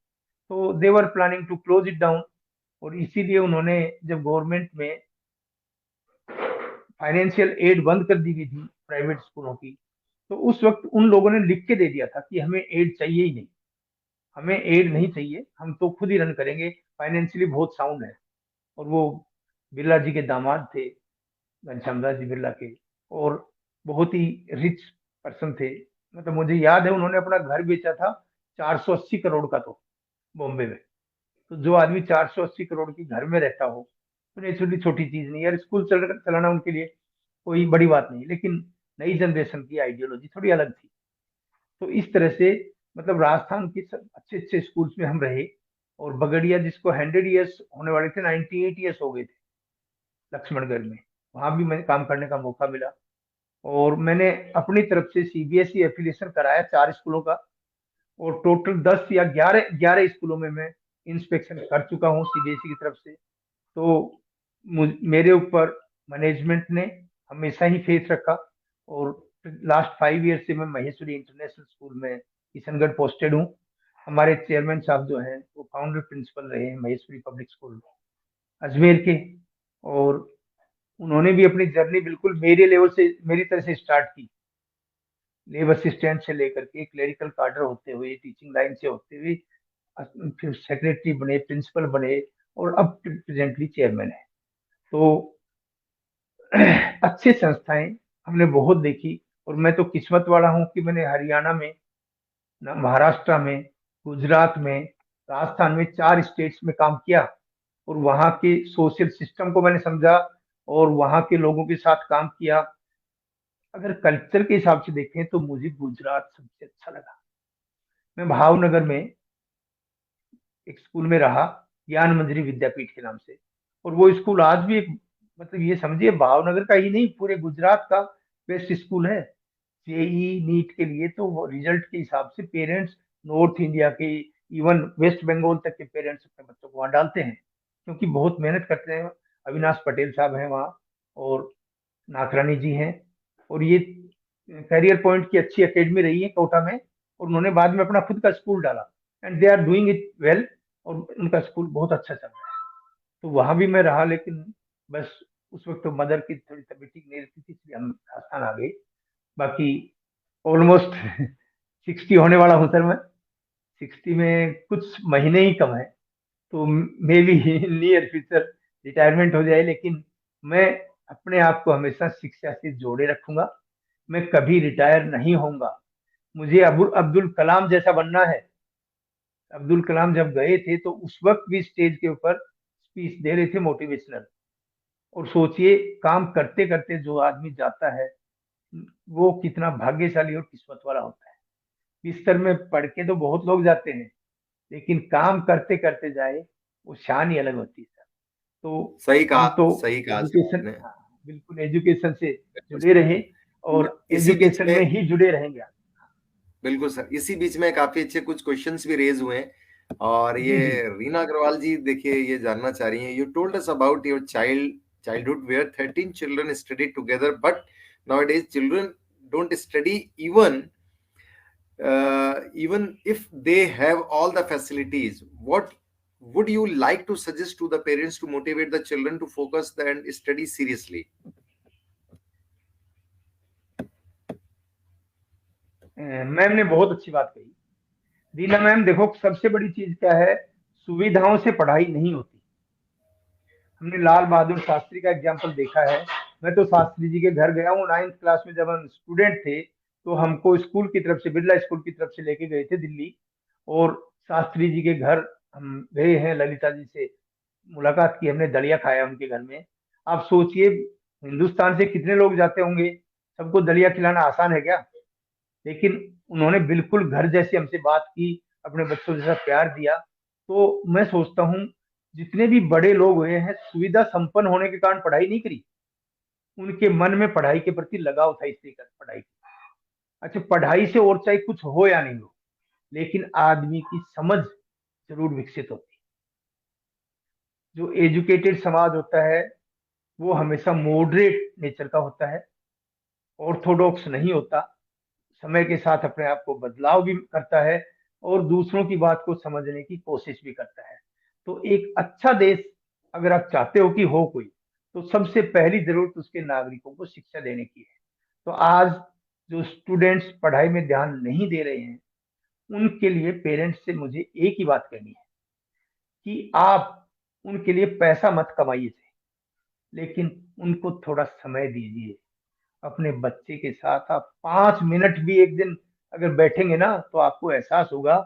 तो they were planning to close it down. और इसीलिए उन्होंने, जब गवर्नमेंट में फाइनेंशियल एड बंद कर दी गई थी प्राइवेट स्कूलों की, तो उस वक्त उन लोगों ने लिख के दे दिया था कि हमें एड चाहिए ही नहीं, हमें एड नहीं चाहिए, हम तो खुद ही रन करेंगे, फाइनेंशियली बहुत साउंड है। और वो बिरला जी के दामाद थे, घनश्याम दास जी बिरला के, और बहुत ही रिच पर्सन थे। मतलब मुझे याद है उन्होंने अपना घर बेचा था 480 करोड़ का, तो बॉम्बे में। तो जो आदमी 480 करोड़ की घर में रहता हो, तो नेचुरली छोटी चीज नहीं यार, स्कूल चलाना उनके लिए कोई बड़ी बात नहीं। लेकिन नई जनरेशन की आइडियोलॉजी थोड़ी अलग थी। तो इस तरह से मतलब राजस्थान के सब अच्छे अच्छे स्कूल्स में हम रहे। और बगड़िया जिसको 100 ईयर्स होने वाले थे, 98 ईयर्स हो गए थे लक्ष्मणगढ़ में, वहां भी मैंने काम करने का मौका मिला। और मैंने अपनी तरफ से सीबीएसई एफिलिएशन कराया 4 स्कूलों का। और टोटल 10 या 11 11 स्कूलों में मैं इंस्पेक्शन कर चुका हूँ सीबीएसई की तरफ से। तो मेरे ऊपर मैनेजमेंट ने हमेशा ही फेथ रखा। और लास्ट 5 ईयर से मैं महेश्वरी इंटरनेशनल स्कूल में किशनगढ़ पोस्टेड हूँ। हमारे चेयरमैन साहब जो हैं वो फाउंडर प्रिंसिपल रहे हैं महेश्वरी पब्लिक स्कूल अजमेर के। और उन्होंने भी अपनी जर्नी बिल्कुल मेरे लेवल से, मेरी तरह से स्टार्ट की। लेब असिस्टेंट से लेकर के क्लेरिकल कार्डर होते हुए, टीचिंग लाइन से होते हुए, फिर सेक्रेटरी बने, प्रिंसिपल बने, और अब प्रेजेंटली चेयरमैन है। तो अच्छी संस्थाएं हमने बहुत देखी। और मैं तो किस्मत वाला हूँ कि मैंने हरियाणा में, महाराष्ट्र में, गुजरात में, राजस्थान में 4 स्टेट्स में काम किया। और वहाँ के सोशल सिस्टम को मैंने समझा और वहाँ के लोगों के साथ काम किया। अगर कल्चर के हिसाब से देखें तो मुझे गुजरात सबसे अच्छा लगा। मैं भावनगर में एक स्कूल में रहा, ज्ञान मंजरी विद्यापीठ के नाम से। और वो स्कूल आज भी एक, मतलब ये समझिए भावनगर का ही नहीं पूरे गुजरात का बेस्ट स्कूल है। जेई नीट के लिए तो वो रिजल्ट के हिसाब से पेरेंट्स नॉर्थ इंडिया के, इवन वेस्ट बंगाल तक के पेरेंट्स अपने बच्चों को वहाँ डालते हैं, क्योंकि बहुत मेहनत करते हैं। अविनाश पटेल साहब हैं वहाँ, और नाथरानी जी हैं। और ये करियर पॉइंट की अच्छी एकेडमी रही है कोटा में। और उन्होंने बाद में अपना खुद का स्कूल डाला, and they are doing it well. और उनका स्कूल बहुत अच्छा चल रहा है। तो वहां भी मैं रहा, लेकिन बस उस वक्त तो मदर की थोड़ी तबीयत ठीक नहीं रहती थी, इसलिए हम राजस्थान आ गए। बाकी ऑलमोस्ट 60 होने वाला हूँ सर मैं। 60 में कुछ महीने ही कम है, तो may be near future retirement हो जाए। लेकिन मैं अपने आप को हमेशा शिक्षा से जोड़े रखूंगा। मैं कभी रिटायर नहीं होऊंगा। मुझे अब्दुल कलाम जैसा बनना है। अब्दुल कलाम जब गए थे तो उस वक्त भी स्टेज के ऊपर स्पीच दे रहे थे मोटिवेशनल। और सोचिए, काम करते करते जो आदमी जाता है वो कितना भाग्यशाली और किस्मत वाला होता है। बिस्तर में पढ़ के तो बहुत लोग जाते हैं, लेकिन काम करते करते जाए, वो शान ही अलग होती है सर। तो सही हम कहा, तो सही कहा सर एजुकेशन, आपने। हाँ, बिल्कुल एजुकेशन से जुड़े रहें और इसी बीच एजुकेशन में, में ही जुड़े रहेंगे। बिल्कुल सर, इसी बीच में काफी अच्छे कुछ क्वेश्चंस भी रेज हुए हैं। और ये जी जी। रीना अग्रवाल जी देखिए ये जानना चाह रही हैं, you told us about your childhood where 13 children studied together, but nowadays children don't study even if they have all the facilities. What would you like to suggest to the parents to motivate the children to focus and study seriously? Ma'am ने बहुत अच्छी बात कही। Reena ma'am देखो, सबसे बड़ी चीज क्या है, सुविधाओं से पढ़ाई नहीं होती। हमने लाल बहादुर शास्त्री का एग्जाम्पल देखा है। मैं तो शास्त्री जी के घर गया हूँ 9th क्लास में, जब हम स्टूडेंट थे तो हमको स्कूल की तरफ से, बिरला स्कूल की तरफ से लेके गए थे दिल्ली। और शास्त्री जी के घर हम गए हैं, ललिता जी से मुलाकात की हमने, दलिया खाया उनके घर में। आप सोचिए, हिंदुस्तान से कितने लोग जाते होंगे, सबको दलिया खिलाना आसान है क्या? लेकिन उन्होंने बिल्कुल घर जैसे हमसे बात की, अपने बच्चों जैसा प्यार दिया। तो मैं सोचता हूँ, जितने भी बड़े लोग हुए हैं, सुविधा संपन्न होने के कारण पढ़ाई नहीं करी, उनके मन में पढ़ाई के प्रति लगाव था, इसलिए कर पढ़ाई की। अच्छा, पढ़ाई से और चाहे कुछ हो या नहीं हो, लेकिन आदमी की समझ जरूर विकसित होती है। जो एजुकेटेड समाज होता है वो हमेशा मॉडरेट नेचर का होता है, ऑर्थोडॉक्स नहीं होता, समय के साथ अपने आप को बदलाव भी करता है और दूसरों की बात को समझने की कोशिश भी करता है। तो एक अच्छा देश अगर आप चाहते हो कि हो कोई, तो सबसे पहली जरूरत उसके नागरिकों को शिक्षा देने की है। तो आज जो स्टूडेंट्स पढ़ाई में ध्यान नहीं दे रहे हैं, उनके लिए पेरेंट्स से मुझे एक ही बात कहनी है कि आप उनके लिए पैसा मत कमाइए, लेकिन उनको थोड़ा समय दीजिए। अपने बच्चे के साथ आप 5 मिनट भी एक दिन अगर बैठेंगे ना, तो आपको एहसास होगा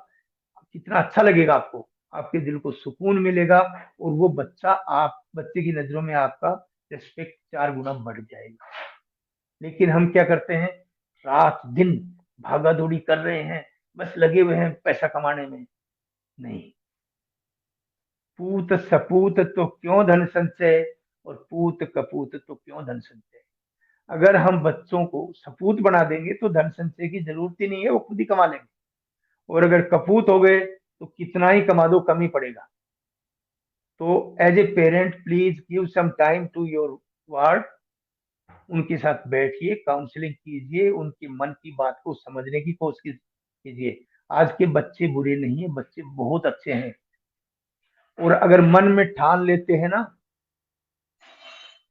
कितना अच्छा लगेगा आपको, आपके दिल को सुकून मिलेगा। और वो बच्चा, आप बच्चे की नजरों में आपका रिस्पेक्ट 4 गुना बढ़ जाएगा। लेकिन हम क्या करते हैं, रात दिन भागा दौड़ी कर रहे हैं, बस लगे हुए हैं पैसा कमाने में। नहीं, पूत सपूत तो क्यों धन संचय, और पूत कपूत तो क्यों धन संचय। अगर हम बच्चों को सपूत बना देंगे तो धन संचय की जरूरत ही नहीं है, वो खुद ही कमा लेंगे। और अगर कपूत हो गए तो कितना ही कमा दो, कम ही पड़ेगा। तो as a parent please give some time to your ward. उनके साथ बैठिए, काउंसलिंग कीजिए, उनके मन की बात को समझने की कोशिश कीजिए। आज के बच्चे बुरे नहीं है, बच्चे बहुत अच्छे हैं। और अगर मन में ठान लेते हैं ना,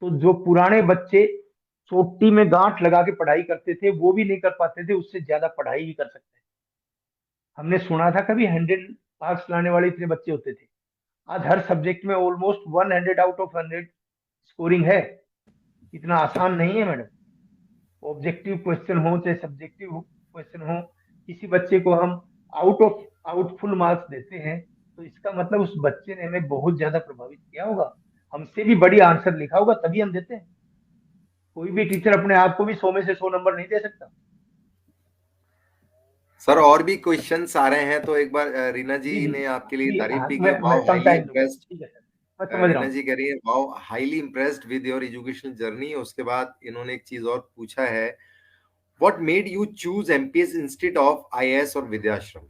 तो जो पुराने बच्चे चोटी में गांठ लगा के पढ़ाई करते थे, वो भी नहीं कर पाते थे, उससे ज्यादा पढ़ाई भी कर सकते हैं। हमने सुना था कभी 100 मार्क्स लाने वाले इतने बच्चे होते थे। आज हर सब्जेक्ट में ऑलमोस्ट 100 आउट ऑफ 100 स्कोरिंग है। इतना आसान नहीं है मैडम। ऑब्जेक्टिव क्वेश्चन हो चाहे सब्जेक्टिव क्वेश्चन हो, किसी बच्चे को हम out of out full marks देते हैं, तो इसका मतलब उस बच्चे ने हमें बहुत ज्यादा प्रभावित किया होगा, हमसे भी बड़ी आंसर लिखा होगा, तभी हम देते हैं। कोई भी टीचर अपने आप को भी 100 में से 100 नंबर नहीं दे सकता। सर और भी क्वेश्चंस आ रहे हैं, तो एक बार रीना जी जी जी ने आपके लिए जी, तारीफ हाँ, भी की, मैं वाओ कम हाईली टाइम दूंगा, इम्प्रेस्ड। ठीक है सर, मैं समझ रहा रीना हूँ। जी कह रही है wow highly impressed with your educational journey. उसके बाद इन्होंने एक चीज और पूछा है, what made you choose MPS institute of IAS और विद्याश्रम?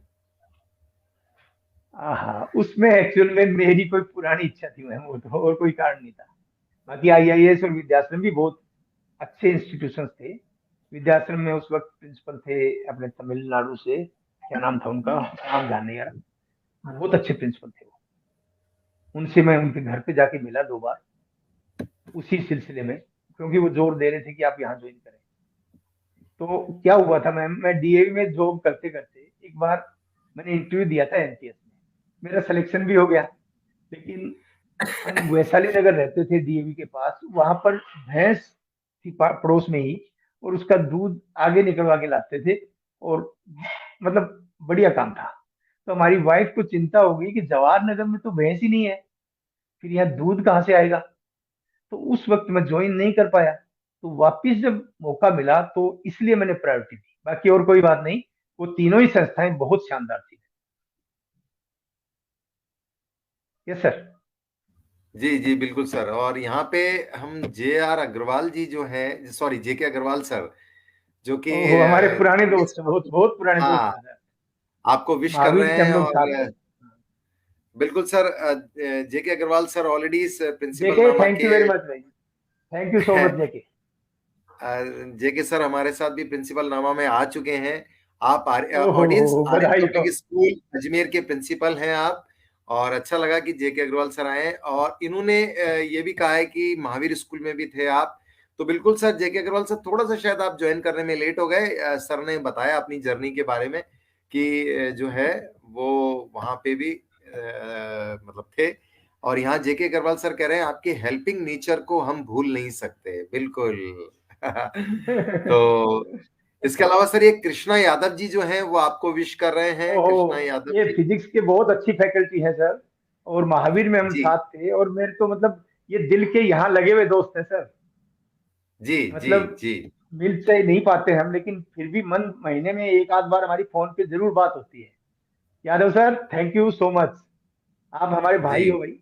हाँ, उसमें एक्चुअल में मेरी कोई पुरानी इच्छा थी मैम, वो तो और कोई कारण नहीं था। बाकी आईआईएस और विद्याश्रम भी बहुत अच्छे इंस्टीट्यूशंस थे। विद्याश्रम में उस वक्त प्रिंसिपल थे अपने तमिलनाडु से, क्या नाम था उनका, नाम ध्यान नहीं आ रहा, बहुत अच्छे प्रिंसिपल थे वो। उनसे मैं उनके घर पे जाके मिला 2 बार उसी सिलसिले में, क्योंकि वो जोर दे रहे थे कि आप यहाँ ज्वाइन करें। तो क्या हुआ था मैम, मैं डीएवी में जॉब करते करते एक बार मैंने इंटरव्यू दिया था एनटीएस में, मेरा सिलेक्शन भी हो गया। लेकिन हम वैशाली नगर रहते थे डीएवी के पास, वहां पर भैंस थी पड़ोस में ही, और उसका दूध आगे निकलवा के लाते थे। और मतलब बढ़िया काम था। तो हमारी वाइफ को चिंता हो गई कि जवाहर नगर में तो भैंस ही नहीं है, फिर यहाँ दूध कहाँ से आएगा। तो उस वक्त मैं ज्वाइन नहीं कर पाया। तो वापिस जब मौका मिला तो इसलिए मैंने प्रायोरिटी दी, बाकी और कोई बात नहीं। वो तीनों ही संस्थाएं बहुत शानदार थी। Yes sir. जी जी बिल्कुल सर। और यहाँ पे हम जे आर अग्रवाल जी जो हैं, सॉरी जे के अग्रवाल सर, जो कि ओहो, हमारे पुराने दोस्त हैं, बहुत बहुत पुराने दोस्त हाँ, हैं सर। आपको विश कर महावीर रहे से हम हैं। लोग साथ और थे। बिल्कुल सर, जे के अग्रवाल सर ऑलरेडी इस प्रिंसिपल जेके, नामा थैंक यू के वेरी मच भाई, थैंक यू सो मच जेके। जे के सर हमारे साथ भी प्रिंसिपल नामा में आ चुके हैं। आप ओहो ऑडियंस, आर्यन बधाई हो। पब्लिक स्कूल अजमेर के प्रिंसिपल हैं आप। और अच्छा लगा कि जे के अग्रवाल सर आए, और इन्होंने ये भी कहा है कि महावीर स्कूल में भी थे आप। तो बिल्कुल सर, जे के अग्रवाल सर थोड़ा सा शायद आप ज्वाइन करने में लेट हो गए। सर ने बताया अपनी जर्नी के बारे में कि जो है वो वहां पे भी मतलब थे। और यहाँ जेके अग्रवाल सर कह रहे हैं आपके हेल्पिंग नेचर को हम भूल नहीं सकते, बिल्कुल। तो इसके अलावा सर ये कृष्णा यादव जी जो हैं वो आपको विश कर रहे हैं, ओहो, कृष्णा यादव ये जी। फिजिक्स के बहुत अच्छी फैकल्टी है सर, और महावीर में हम जी साथ थे, और मेरे तो मतलब ये दिल के यहाँ लगे हुए दोस्त हैं सर। जी जी मतलब जी मिल से नहीं पाते हम, लेकिन फिर भी मन महीने में एक आध बार हमारी फोन पे जरूर बात होती है। Yadav sir, thank you so much, आप हमारे जी। भाई हो भाई।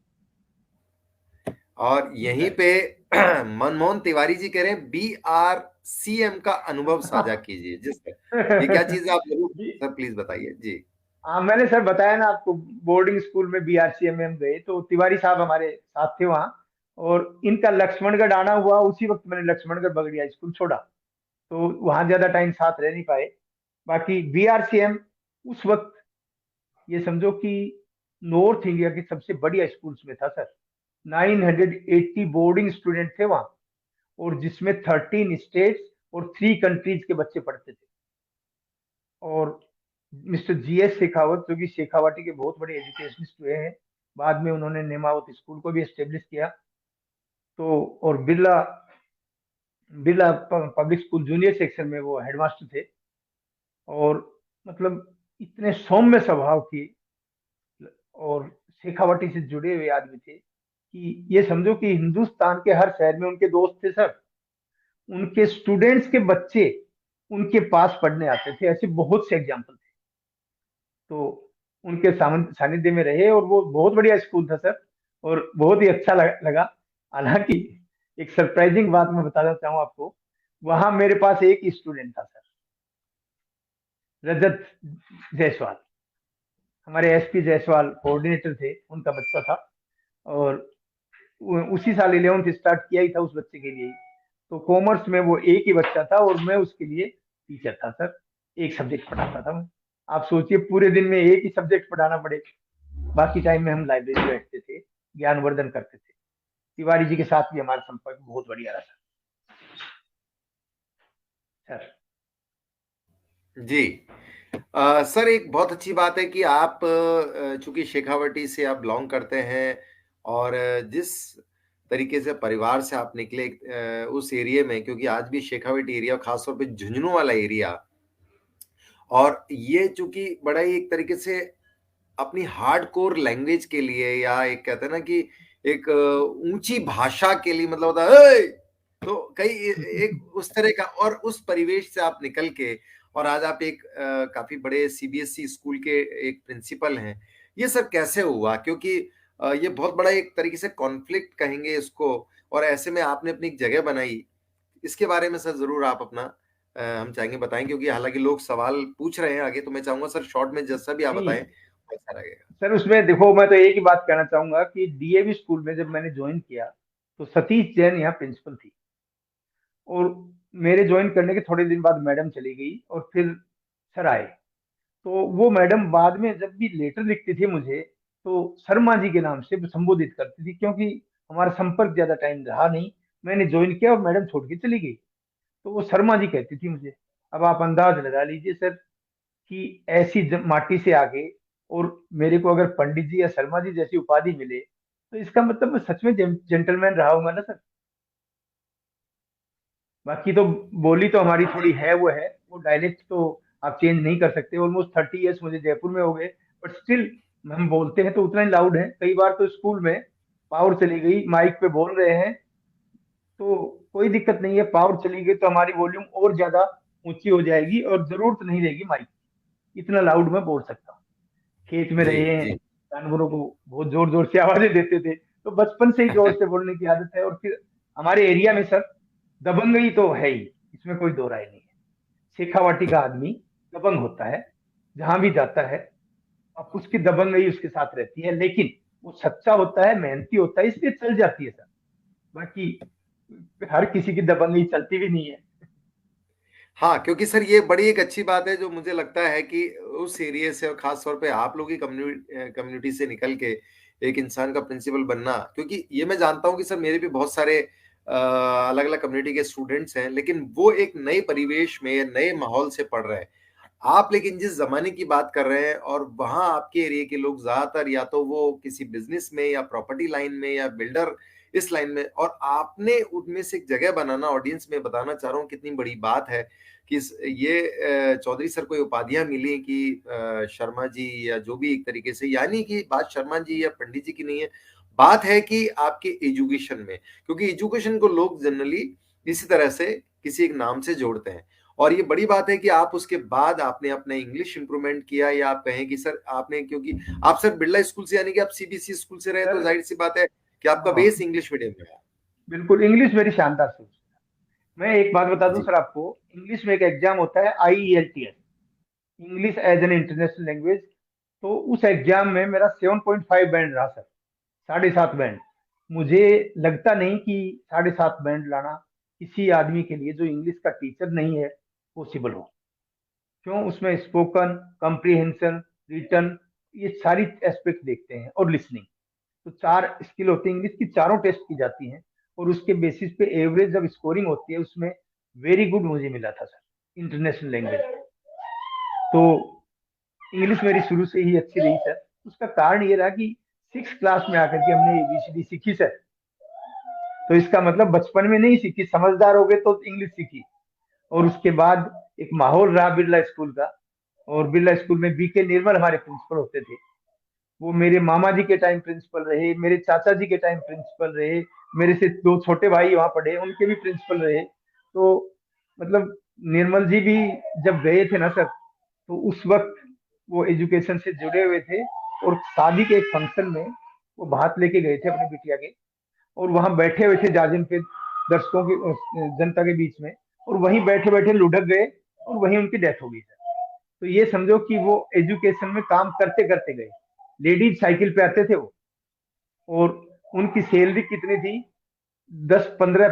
और जी यहीं सर। पे मनमोहन तिवारी जी कह रहे हैं BRCM का अनुभव साझा कीजिए। जिस ये क्या चीज है, आप जरूर जी सर प्लीज बताइए जी। हाँ, मैंने सर बताया ना आपको, बोर्डिंग स्कूल में बीआरसीएम में हम गए तो तिवारी साहब हमारे साथ थे वहाँ, और इनका लक्ष्मणगढ़ आना हुआ, उसी वक्त मैंने लक्ष्मणगढ़ बगड़िया स्कूल छोड़ा, तो वहां ज्यादा टाइम साथ रह नहीं पाए। बाकी बीआरसीएम उस वक्त, ये समझो कि नॉर्थ इंडिया की सबसे बढ़िया स्कूल्स में था सर। 980 बोर्डिंग स्टूडेंट थे वहाँ, और जिसमें 13 स्टेट्स और 3 कंट्रीज के बच्चे पढ़ते थे। और मिस्टर जीएस शेखावत, जो कि शेखावाटी के बहुत बड़े एजुकेशनिस्ट हुए हैं, बाद में उन्होंने नेमावत स्कूल को भी एस्टेब्लिश किया। तो और Birla Birla public school junior section में वो हेडमास्टर थे। और मतलब इतने सौम्य स्वभाव की और शेखावाटी से जुड़े हुए आदमी थे कि ये समझो कि हिंदुस्तान के हर शहर में उनके दोस्त थे सर। उनके स्टूडेंट्स के बच्चे उनके पास पढ़ने आते थे, ऐसे बहुत से एग्जाम्पल थे। तो उनके सानिध्य में रहे, और वो बहुत बढ़िया स्कूल था सर, और बहुत ही अच्छा लगा। हालांकि एक सरप्राइजिंग बात मैं बताना चाहूँ आपको, वहां मेरे पास एक ही स्टूडेंट था सर, रजत जायसवाल। हमारे एसपी जायसवाल कोऑर्डिनेटर थे, उनका बच्चा था। और उसी साल 11th स्टार्ट किया ही था उस बच्चे के लिए ही। तो कॉमर्स में वो एक ही बच्चा था, और मैं उसके लिए टीचर था सर, एक सब्जेक्ट पढ़ाता था मैं। आप सोचिए, पूरे दिन में एक ही सब्जेक्ट पढ़ाना पड़े, बाकी टाइम में हम लाइब्रेरी बैठते थे, ज्ञानवर्धन करते थे। तिवारी जी के साथ भी हमारा संपर्क बहुत बढ़िया रहा सर। जी सर, एक बहुत अच्छी बात है कि आप चूंकि शेखावटी से आप बिलोंग करते हैं, और जिस तरीके से परिवार से आप निकले उस एरिया में, क्योंकि आज भी शेखावटी एरिया, खासतौर पे झुंझुनू वाला एरिया, और ये चूंकि बड़ा ही एक तरीके से अपनी हार्ड कोर लैंग्वेज के लिए, या एक कहते हैं ना कि एक ऊंची भाषा के लिए, मतलब होता है "ए!" तो कई सर। एक उस तरह का, और उस परिवेश से आप निकल के, और आज आप एक काफी बड़े सीबीएसई स्कूल के एक प्रिंसिपल हैं। ये सब कैसे हुआ? क्योंकि ये बहुत बड़ा एक तरीके से कॉन्फ्लिक्ट कहेंगे इसको, और ऐसे में आपने अपनी एक जगह बनाई। इसके बारे में सर जरूर आप अपना हम चाहेंगे बताएं, क्योंकि हालांकि लोग सवाल पूछ रहे हैं आगे, तो मैं चाहूंगा सर शॉर्ट में जैसा भी आप बताएं नहीं वैसा रहेगा। सर, उसमें देखो, मैं तो एक ही बात कहना चाहूंगा कि डीएवी स्कूल में जब मैंने ज्वाइन किया, तो सतीश जैन यहाँ प्रिंसिपल थी। और मेरे ज्वाइन करने के थोड़े दिन बाद मैडम चली गई, और फिर सर आए। तो वो मैडम बाद में जब भी लेटर लिखती थी मुझे, तो शर्मा जी के नाम से संबोधित करती थी, क्योंकि हमारा संपर्क ज्यादा टाइम रहा नहीं। मैंने ज्वाइन किया और मैडम छोड़ के चली गई, तो वो शर्मा जी कहती थी मुझे। अब आप अंदाज लगा लीजिए सर कि ऐसी माटी से आगे, और मेरे को अगर पंडित जी या शर्मा जी जैसी उपाधि मिले, तो इसका मतलब मैं सच में जेंटलमैन रहा हूंगा ना सर। बाकी तो बोली तो हमारी थोड़ी है, वो है, वो डायलेक्ट तो आप चेंज नहीं कर सकते। ऑलमोस्ट 30 ईयर्स मुझे जयपुर में हो गए, बट स्टिल हम बोलते हैं तो उतना ही लाउड है। कई बार तो स्कूल में पावर चली गई, माइक पे बोल रहे हैं, तो कोई दिक्कत नहीं है, पावर चली गई तो हमारी वॉल्यूम और ज्यादा ऊंची हो जाएगी, और जरूरत नहीं रहेगी माइक, इतना लाउड में बोल सकता हूँ। खेत में जी रहे हैं, जी जानवरों को बहुत जोर जोर से आवाजें देते थे, तो बचपन से ही जोर से बोलने की आदत है। और फिर हमारे एरिया में सर दबंगई तो है ही, इसमें कोई दो राय नहीं है। शेखावाटी का आदमी दबंग होता है, जहां भी जाता है अब उसकी दबंगई उसके साथ रहती है, लेकिन वो सच्चा होता है, मेहनती होता है, इसलिए चल जाती है सर। बाकी हर किसी की दबंगई चलती भी नहीं है। हाँ, क्योंकि सर ये बड़ी एक अच्छी बात है जो मुझे लगता है कि उस एरिया से और खास तौर पे आप लोग की कम्युनिटी से निकल के एक इंसान का प्रिंसिपल बनना, क्योंकि ये मैं जानता हूँ कि सर मेरे भी बहुत सारे अलग अलग कम्युनिटी के स्टूडेंट्स हैं, लेकिन वो एक नए परिवेश में नए माहौल से पढ़ रहे हैं। आप लेकिन जिस जमाने की बात कर रहे हैं और वहां आपके एरिया के लोग ज्यादातर या तो वो किसी बिजनेस में या प्रॉपर्टी लाइन में या बिल्डर इस लाइन में, और आपने उनमें से एक जगह बनाना, ऑडियंस में बताना चाह रहा हूँ कितनी बड़ी बात है कि ये चौधरी सर को उपाधियां मिली कि शर्मा जी या जो भी एक तरीके से, यानी कि बात शर्मा जी या पंडित जी की नहीं है, बात है कि आपके एजुकेशन में, क्योंकि एजुकेशन को लोग जनरली इसी तरह से किसी एक नाम से जोड़ते हैं। और ये बड़ी बात है कि आप उसके बाद आपने अपना इंग्लिश इंप्रूवमेंट किया, या आप कहें कि सर आपने, क्योंकि आप सर बिरला स्कूल से यानी कि आप सीबीएसई स्कूल से रहे, तो सर जाहिर सी बात है कि आपका हाँ, बेस इंग्लिश मीडियम में है। बिल्कुल इंग्लिश मेरी शानदार सोच है। मैं एक बात बता दूं जी। सर आपको, इंग्लिश में एक एग्जाम होता है IELTS, English as an international language. तो उस एग्जाम में मेरा 7.5 बैंड रहा सर, 7.5 बैंड। मुझे लगता नहीं कि 7.5 बैंड लाना किसी आदमी के लिए जो इंग्लिश का टीचर नहीं है पॉसिबल हो। क्यों? उसमें स्पोकन, कॉम्प्रिहेंशन, रिटन, ये सारी एस्पेक्ट देखते हैं, और लिसनिंग। तो 4 स्किल होती है, इंग्लिश की चारों टेस्ट की जाती हैं। और उसके बेसिस पे एवरेज जब स्कोरिंग होती है उसमें वेरी गुड मुझे मिला था सर, इंटरनेशनल लैंग्वेज। तो इंग्लिश मेरी शुरू से ही अच्छी रही सर। उसका कारण ये रहा कि 6 क्लास में आकर के हमने ABCD सीखी सर। तो इसका मतलब बचपन में नहीं सीखी, समझदार हो गए तो इंग्लिश सीखी। और उसके बाद एक माहौल रहा बिरला स्कूल का। और बिरला स्कूल में BK निर्मल हमारे प्रिंसिपल होते थे। वो मेरे मामा जी के टाइम प्रिंसिपल रहे, मेरे चाचा जी के टाइम प्रिंसिपल रहे, मेरे से 2 छोटे भाई वहां पढ़े, उनके भी प्रिंसिपल रहे। तो मतलब निर्मल जी भी जब गए थे ना सर, तो उस वक्त वो एजुकेशन से जुड़े हुए थे। और शादी के एक फंक्शन में वो भात लेके गए थे अपने बिटिया के, और वहां बैठे हुए थे जाजिम पे, दर्शकों की जनता के बीच में। और वहीं बैठे बैठे लुढ़क गए, और वहीं उनकी डेथ हो गई सर। तो ये समझो कि वो एजुकेशन में काम करते करते गए। लेडीज साइकिल पे आते थे वो, और उनकी सैलरी कितनी थी, 10-15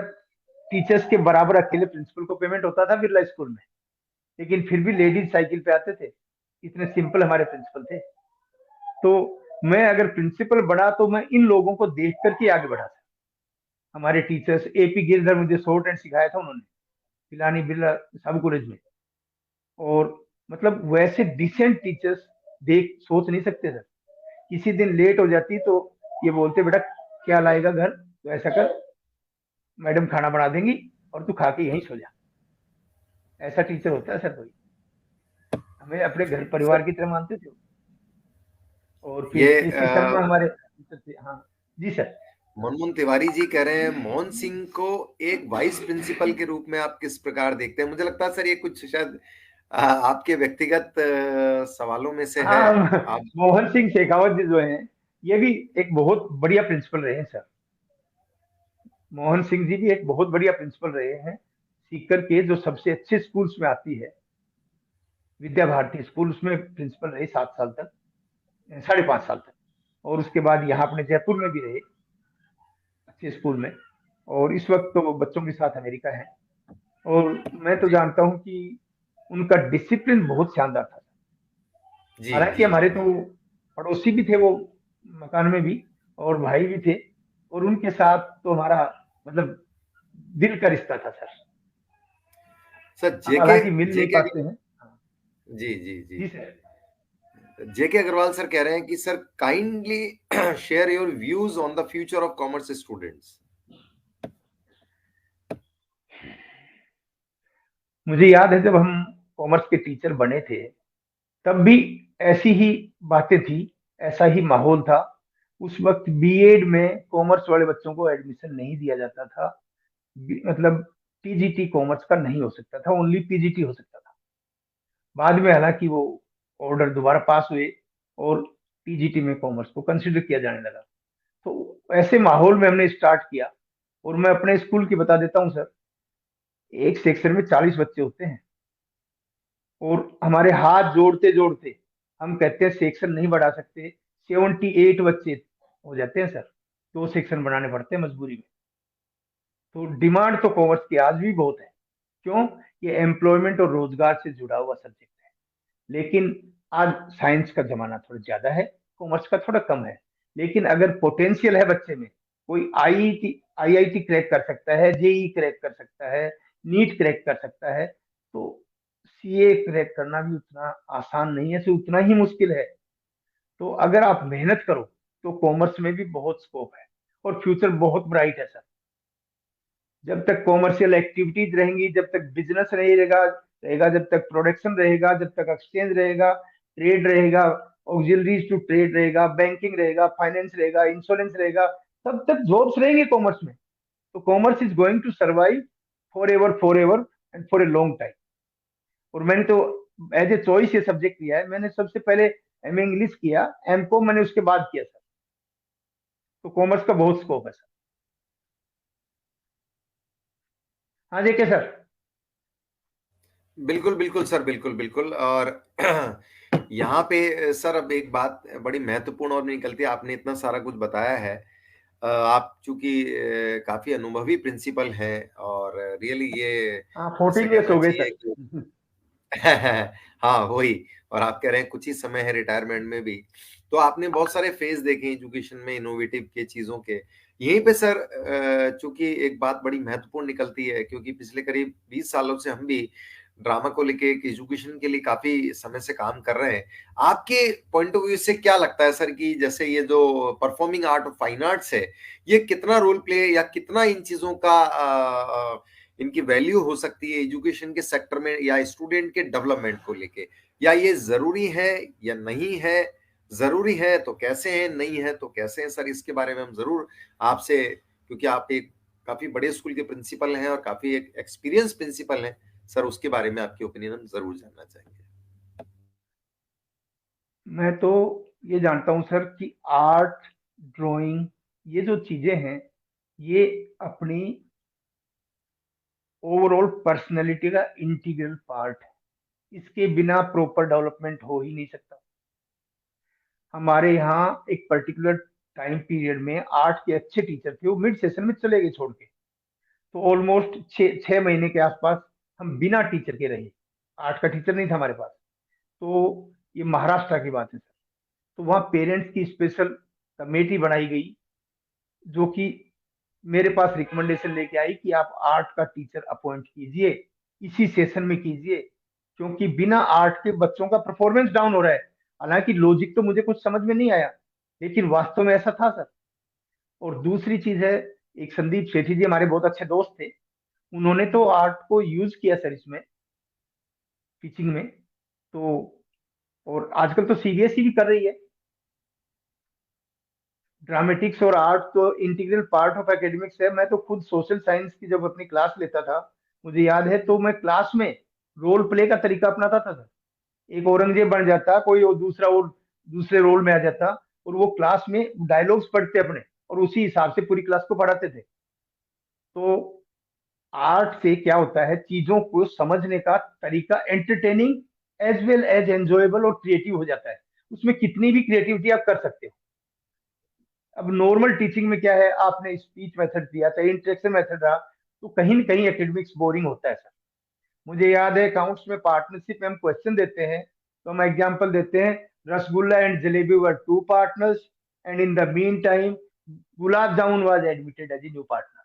टीचर्स के बराबर अकेले प्रिंसिपल को पेमेंट होता था बिरला स्कूल में। लेकिन फिर भी लेडीज साइकिल पे आते थे, इतने सिंपल हमारे प्रिंसिपल थे। तो मैं अगर प्रिंसिपल बना तो मैं इन लोगों को देख करके आगे बढ़ा था। हमारे टीचर्स AP गिरधर, मुझे शॉर्ट हैंड सिखाया था उन्होंने, पिलानी बिरला सब कॉलेज में। और मतलब वैसे डिसेंट टीचर्स देख सोच नहीं सकते सर। किसी दिन लेट हो जाती तो ये बोलते, बेटा क्या लाएगा घर, तो ऐसा कर, मैडम खाना बना देंगी और तू खा के यहीं सो जा। ऐसा टीचर होता है सर कोई। हमें अपने घर परिवार सर की तरह मानते थे। और फिर ये KC शर्मा हमारे टीचर थे। हाँ जी सर। मनमोहन तिवारी जी कह रहे हैं मोहन सिंह को एक वाइस प्रिंसिपल के रूप में आप किस प्रकार देखते हैं? मुझे लगता है सर ये कुछ शायद आपके व्यक्तिगत सवालों में से है। हाँ, आप मोहन सिंह शेखावत जी जो हैं, ये भी एक बहुत बढ़िया प्रिंसिपल रहे हैं सर। मोहन सिंह जी भी एक बहुत बढ़िया प्रिंसिपल रहे हैं। सीकर के जो सबसे अच्छे स्कूल्स में आती है विद्या भारती स्कूल, उसमें प्रिंसिपल रहे 7 साल तक, 5.5 साल तक। और उसके बाद यहाँ अपने जयपुर में भी रहे अच्छे स्कूल में। और इस वक्त तो वो बच्चों के साथ अमेरिका है। और मैं तो जी जानता हूँ कि उनका डिसिप्लिन बहुत शानदार था। जी हालांकि जी हमारे जी। तो पड़ोसी भी थे वो मकान में भी, और भाई भी थे। और उनके साथ तो हमारा मतलब दिल का रिश्ता था सर। सर हम जेके हालांकि मिल नहीं जेके पाते हैं। हाँ, जी जी जी। जी सर। जेके अग्रवाल सर कह रहे हैं कि sir kindly share your views on the future of commerce students. मुझे याद है जब हम कॉमर्स के टीचर बने थे, तब भी ऐसी ही बातें थी, ऐसा ही माहौल था। उस वक्त B.Ed में कॉमर्स वाले बच्चों को एडमिशन नहीं दिया जाता था। मतलब TGT कॉमर्स का नहीं हो सकता था, ओनली PGT हो सकता था। बाद में हालांकि वो ऑर्डर दोबारा पास हुए, और TGT में कॉमर्स को कंसिडर किया जाने लगा। तो ऐसे माहौल में हमने स्टार्ट किया। और मैं अपने स्कूल की बता देता हूँ सर, एक सेक्शन में 40 बच्चे होते हैं, और हमारे हाथ जोड़ते जोड़ते हम कहते हैं सेक्शन नहीं बढ़ा सकते, 78 बच्चे हो जाते हैं सर, 2 सेक्शन बनाने पड़ते हैं मजबूरी में। तो डिमांड तो कॉमर्स की आज भी बहुत है। क्यों? ये एम्प्लॉयमेंट और रोजगार से जुड़ा हुआ सब्जेक्ट है। लेकिन आज साइंस का जमाना थोड़ा ज्यादा है, कॉमर्स का थोड़ा कम है। लेकिन अगर पोटेंशियल है बच्चे में, कोई आईआईटी क्रैक कर सकता है, जेई क्रैक कर सकता है, नीट क्रैक कर सकता है, तो सीए क्रैक करना भी उतना आसान नहीं है, से उतना ही मुश्किल है। तो अगर आप मेहनत करो तो कॉमर्स में भी बहुत स्कोप है, और फ्यूचर बहुत ब्राइट है सर। जब तक कॉमर्शियल एक्टिविटीज रहेंगी, जब तक बिजनेस रहेगा रहेगा, जब तक प्रोडक्शन रहेगा, जब तक एक्सचेंज रहेगा, ट्रेड रहेगा, ऑक्सिलरीज टू ट्रेड रहेगा, बैंकिंग रहेगा, फाइनेंस रहेगा, इंश्योरेंस रहेगा, तब तक जॉब्स रहेंगे कॉमर्स में। तो commerce is going to survive for ever and for a long time. और मैंने तो एज ए चॉइस ये सब्जेक्ट लिया है। मैंने सबसे पहले एमए इंग्लिश किया, एम कॉम मैंने उसके बाद किया सर। तो कॉमर्स का बहुत स्कोप है सर। हाँ जी, क्या सर? बिल्कुल बिल्कुल सर, बिल्कुल बिल्कुल। और यहाँ पे सर अब एक बात बड़ी महत्वपूर्ण और निकलती है, आपने इतना सारा कुछ बताया है। आप चूंकि काफी अनुभवी प्रिंसिपल हैं, और रियली ये हाँ, ऐसा 14 ईयर्स कहना हो गए चाहिए सर। कि हाँ वही। और आप कह रहे हैं कुछ ही समय है रिटायरमेंट में भी, तो आपने बहुत सारे फेज देखे एजुकेशन में, इनोवेटिव के चीजों के। यहीं पे सर चूंकि एक बात बड़ी महत्वपूर्ण निकलती है, क्योंकि पिछले करीब 20 सालों से हम भी ड्रामा को लेके, एजुकेशन के लिए काफी समय से काम कर रहे हैं। आपके पॉइंट ऑफ व्यू से क्या लगता है सर कि जैसे ये जो परफॉर्मिंग आर्ट और फाइन आर्ट्स है, ये कितना रोल प्ले या कितना इन चीजों का इनकी वैल्यू हो सकती है एजुकेशन के सेक्टर में या स्टूडेंट के डेवलपमेंट को लेके? या ये जरूरी है या नहीं है? जरूरी है तो कैसे है, नहीं है तो कैसे है सर? इसके बारे में हम जरूर आपसे, क्योंकि आप एक काफी बड़े स्कूल के प्रिंसिपल हैं और काफी एक एक्सपीरियंस प्रिंसिपल हैं सर, उसके बारे में आपकी ओपिनियन हम जरूर जानना चाहेंगे। मैं तो ये जानता हूँ सर कि आर्ट, ड्राइंग, ये जो चीजें हैं, ये अपनी ओवरऑल पर्सनैलिटी का इंटीग्रल पार्ट है। इसके बिना प्रॉपर डेवलपमेंट हो ही नहीं सकता। हमारे यहाँ एक पर्टिकुलर टाइम पीरियड में आर्ट के अच्छे टीचर थे, वो मिड सेशन में चले गए छोड़ के। तो ऑलमोस्ट 6 महीने के आसपास हम बिना टीचर के रहे। आर्ट का टीचर नहीं था हमारे पास। तो ये महाराष्ट्र की बात है सर। तो वहाँ पेरेंट्स की स्पेशल कमेटी बनाई गई, जो कि मेरे पास रिकमेंडेशन लेके आई कि आप आर्ट का टीचर अपॉइंट कीजिए, इसी सेशन में कीजिए, क्योंकि बिना आर्ट के बच्चों का परफॉर्मेंस डाउन हो रहा है। हालांकि लॉजिक तो मुझे कुछ समझ में नहीं आया, लेकिन वास्तव में ऐसा था सर। और दूसरी चीज है, एक संदीप सेठी जी हमारे बहुत अच्छे दोस्त थे, उन्होंने तो आर्ट को यूज किया सर इसमें, टीचिंग में। तो और आजकल तो सीबीएसई भी कर रही है। ड्रामेटिक्स और आर्ट तो इंटीग्रल पार्ट ऑफ एकेडमिक्स है। मैं तो खुद सोशल साइंस की जब अपनी क्लास लेता था, मुझे याद है, तो मैं क्लास में रोल प्ले का तरीका अपनाता था सर। एक औरंगजेब बन जाता, कोई और दूसरा, और दूसरे रोल में आ जाता, और वो क्लास में डायलॉग्स पढ़ते अपने, और उसी हिसाब से पूरी क्लास को पढ़ाते थे। तो आर्ट से क्या होता है, चीजों को समझने का तरीका entertaining as well as enjoyable और क्रिएटिव हो जाता है। उसमें कितनी भी क्रिएटिविटी आप कर सकते हो। अब नॉर्मल टीचिंग में क्या है, आपने स्पीच मेथड दिया, चाहे इंटरेक्शन मेथड रहा, तो कहीं न कहीं एकेडमिक्स बोरिंग होता है सर। मुझे याद है अकाउंट्स में पार्टनरशिप में हम क्वेश्चन देते हैं, तो हम एग्जांपल देते हैं, rasgulla and jalebi were two partners, and in the mean time gulab jamun was admitted as a new partner.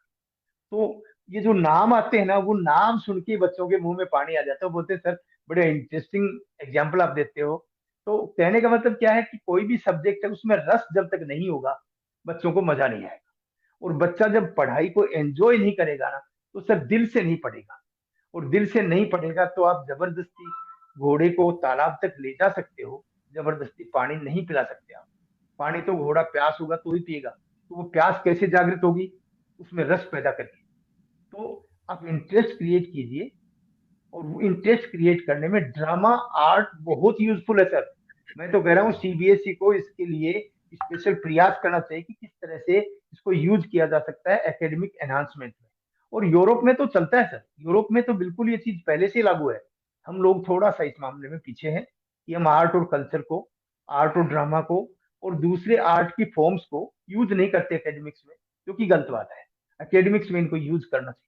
तो ये जो नाम आते हैं ना, वो नाम सुन के बच्चों के मुंह में पानी आ जाता है। वो बोलते हैं सर बड़े इंटरेस्टिंग एग्जाम्पल आप देते हो। तो कहने का मतलब क्या है कि कोई भी सब्जेक्ट है, उसमें रस जब तक नहीं होगा, बच्चों को मजा नहीं आएगा। और बच्चा जब पढ़ाई को एंजॉय नहीं करेगा ना, तो सर दिल से नहीं पढ़ेगा। और दिल से नहीं पढ़ेगा तो आप जबरदस्ती घोड़े को तालाब तक ले जा सकते हो, जबरदस्ती पानी नहीं पिला सकते आप। पानी तो घोड़ा प्यास होगा तो ही पिएगा, तो वो प्यास कैसे जागृत होगी? उसमें रस पैदा करके। तो आप इंटरेस्ट क्रिएट कीजिए, और वो इंटरेस्ट क्रिएट करने में ड्रामा आर्ट बहुत यूजफुल है सर। मैं तो कह रहा हूँ सीबीएसई को इसके लिए स्पेशल प्रयास करना चाहिए कि किस तरह से इसको यूज किया जा सकता है एकेडमिक एनहांसमेंट में। और यूरोप में तो चलता है सर, यूरोप में तो बिल्कुल ये चीज पहले से लागू है। हम लोग थोड़ा सा इस मामले में पीछे हैं कि हम आर्ट और कल्चर को, आर्ट और ड्रामा को और दूसरे आर्ट की फॉर्म्स को यूज नहीं करते एकेडमिक्स में, जो कि गलत बात है। एकेडमिक्स में इनको यूज करना चाहिए।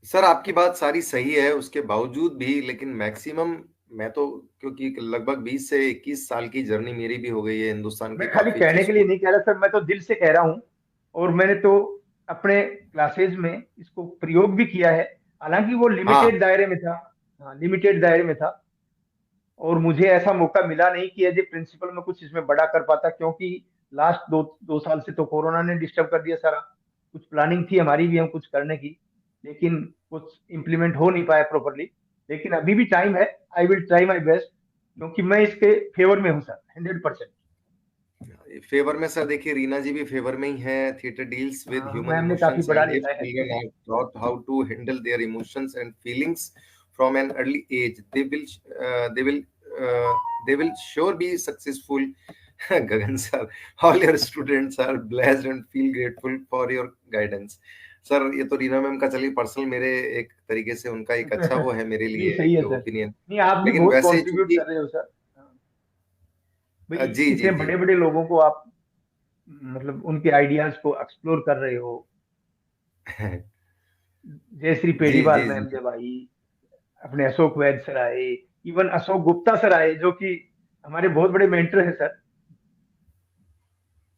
सर आपकी बात सारी सही है, उसके बावजूद भी लेकिन मैक्सिमम, मैं तो, क्योंकि लगभग 20 से 21 साल की जर्नी मेरी भी हो गई है हिंदुस्तान की मैं खाली काफी अच्छी कहने के लिए स्कूल। नहीं कह रहा सर, मैं तो दिल से कह रहा हूँ। और मैंने तो अपने क्लासेज में इसको प्रयोग भी किया है, हालांकि वो हाँ लिमिटेड दायरे में था। हाँ, लिमिटेड दायरे में था। और मुझे ऐसा मौका मिला नहीं कि एज ए प्रिंसिपल मैं कुछ इसमें बड़ा कर पाता, क्योंकि लास्ट दो दो साल से तो कोरोना ने डिस्टर्ब कर दिया सारा। कुछ प्लानिंग थी हमारी भी हम कुछ करने की, लेकिन कुछ इम्प्लीमेंट हो नहीं पाया प्रॉपरली। लेकिन अभी भी टाइम है, I will try my best, क्योंकि मैं इसके फेवर में हूँ सर, 100%। फेवर में सर, देखिए रीना जी भी फेवर में ही है। Theatre deals with human ma'am ने काफी इमोशंस बढ़ा एंड इफ लिखा है। Children are taught how to handle their emotions and feelings from an early age, they will uh, they will sure be successful. Gagan sir, all your students are blessed and feel grateful for your guidance. Sir ये तो Reena ma'am का चलिए personal, मेरे एक तरीके से उनका एक अच्छा वो है मेरे नहीं, लिए सही है एक सर। ओपिनियन। नहीं, आप भी लेकिन बहुत वैसे कंट्रीब्यूट चूंकि कर रहे हो सर। हाँ, भाई जी जी इतने जी। बड़े बड़े लोगों को आप मतलब उनके आइडियाज को एक्सप्लोर कर रहे हो। जयश्री जी पेड़ीवाल जी मैम जी जब आई, अपने अशोक वैद सर आए, इवन अशोक गुप्ता सर आए, जो कि हमारे बहुत बड़े मेंटर हैं सर।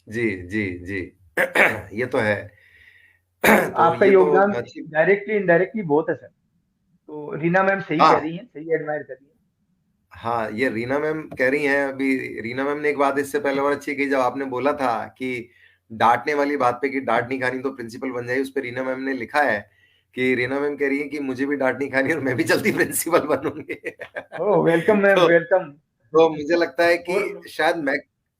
जी जी जी। ये तो है। तो तो आपका ये तो योगदान अच्छी। डायरेक्टली इनडायरेक्टली बहुत है सर। तो रीना मैम सही कह हाँ रही हैं, सही एडमायर कर रही हाँ, ये रीना मैम कह रही हैं अभी। रीना मैम ने एक बात इससे पहले और अच्छी की, जब आपने बोला था कि डांटने वाली बात पे कि डांट नहीं खानी तो प्रिंसिपल बन जाए, उस पे रीना मैम ने लिखा है कि रीना मैम कह रही है कि मुझे भी डांट नहीं खानी और मैं भी जल्दी प्रिंसिपल बनूंगी। हैं। ओह वेलकम मैम, तो वेलकम। तो मुझे लगता है और कि शायद मैं,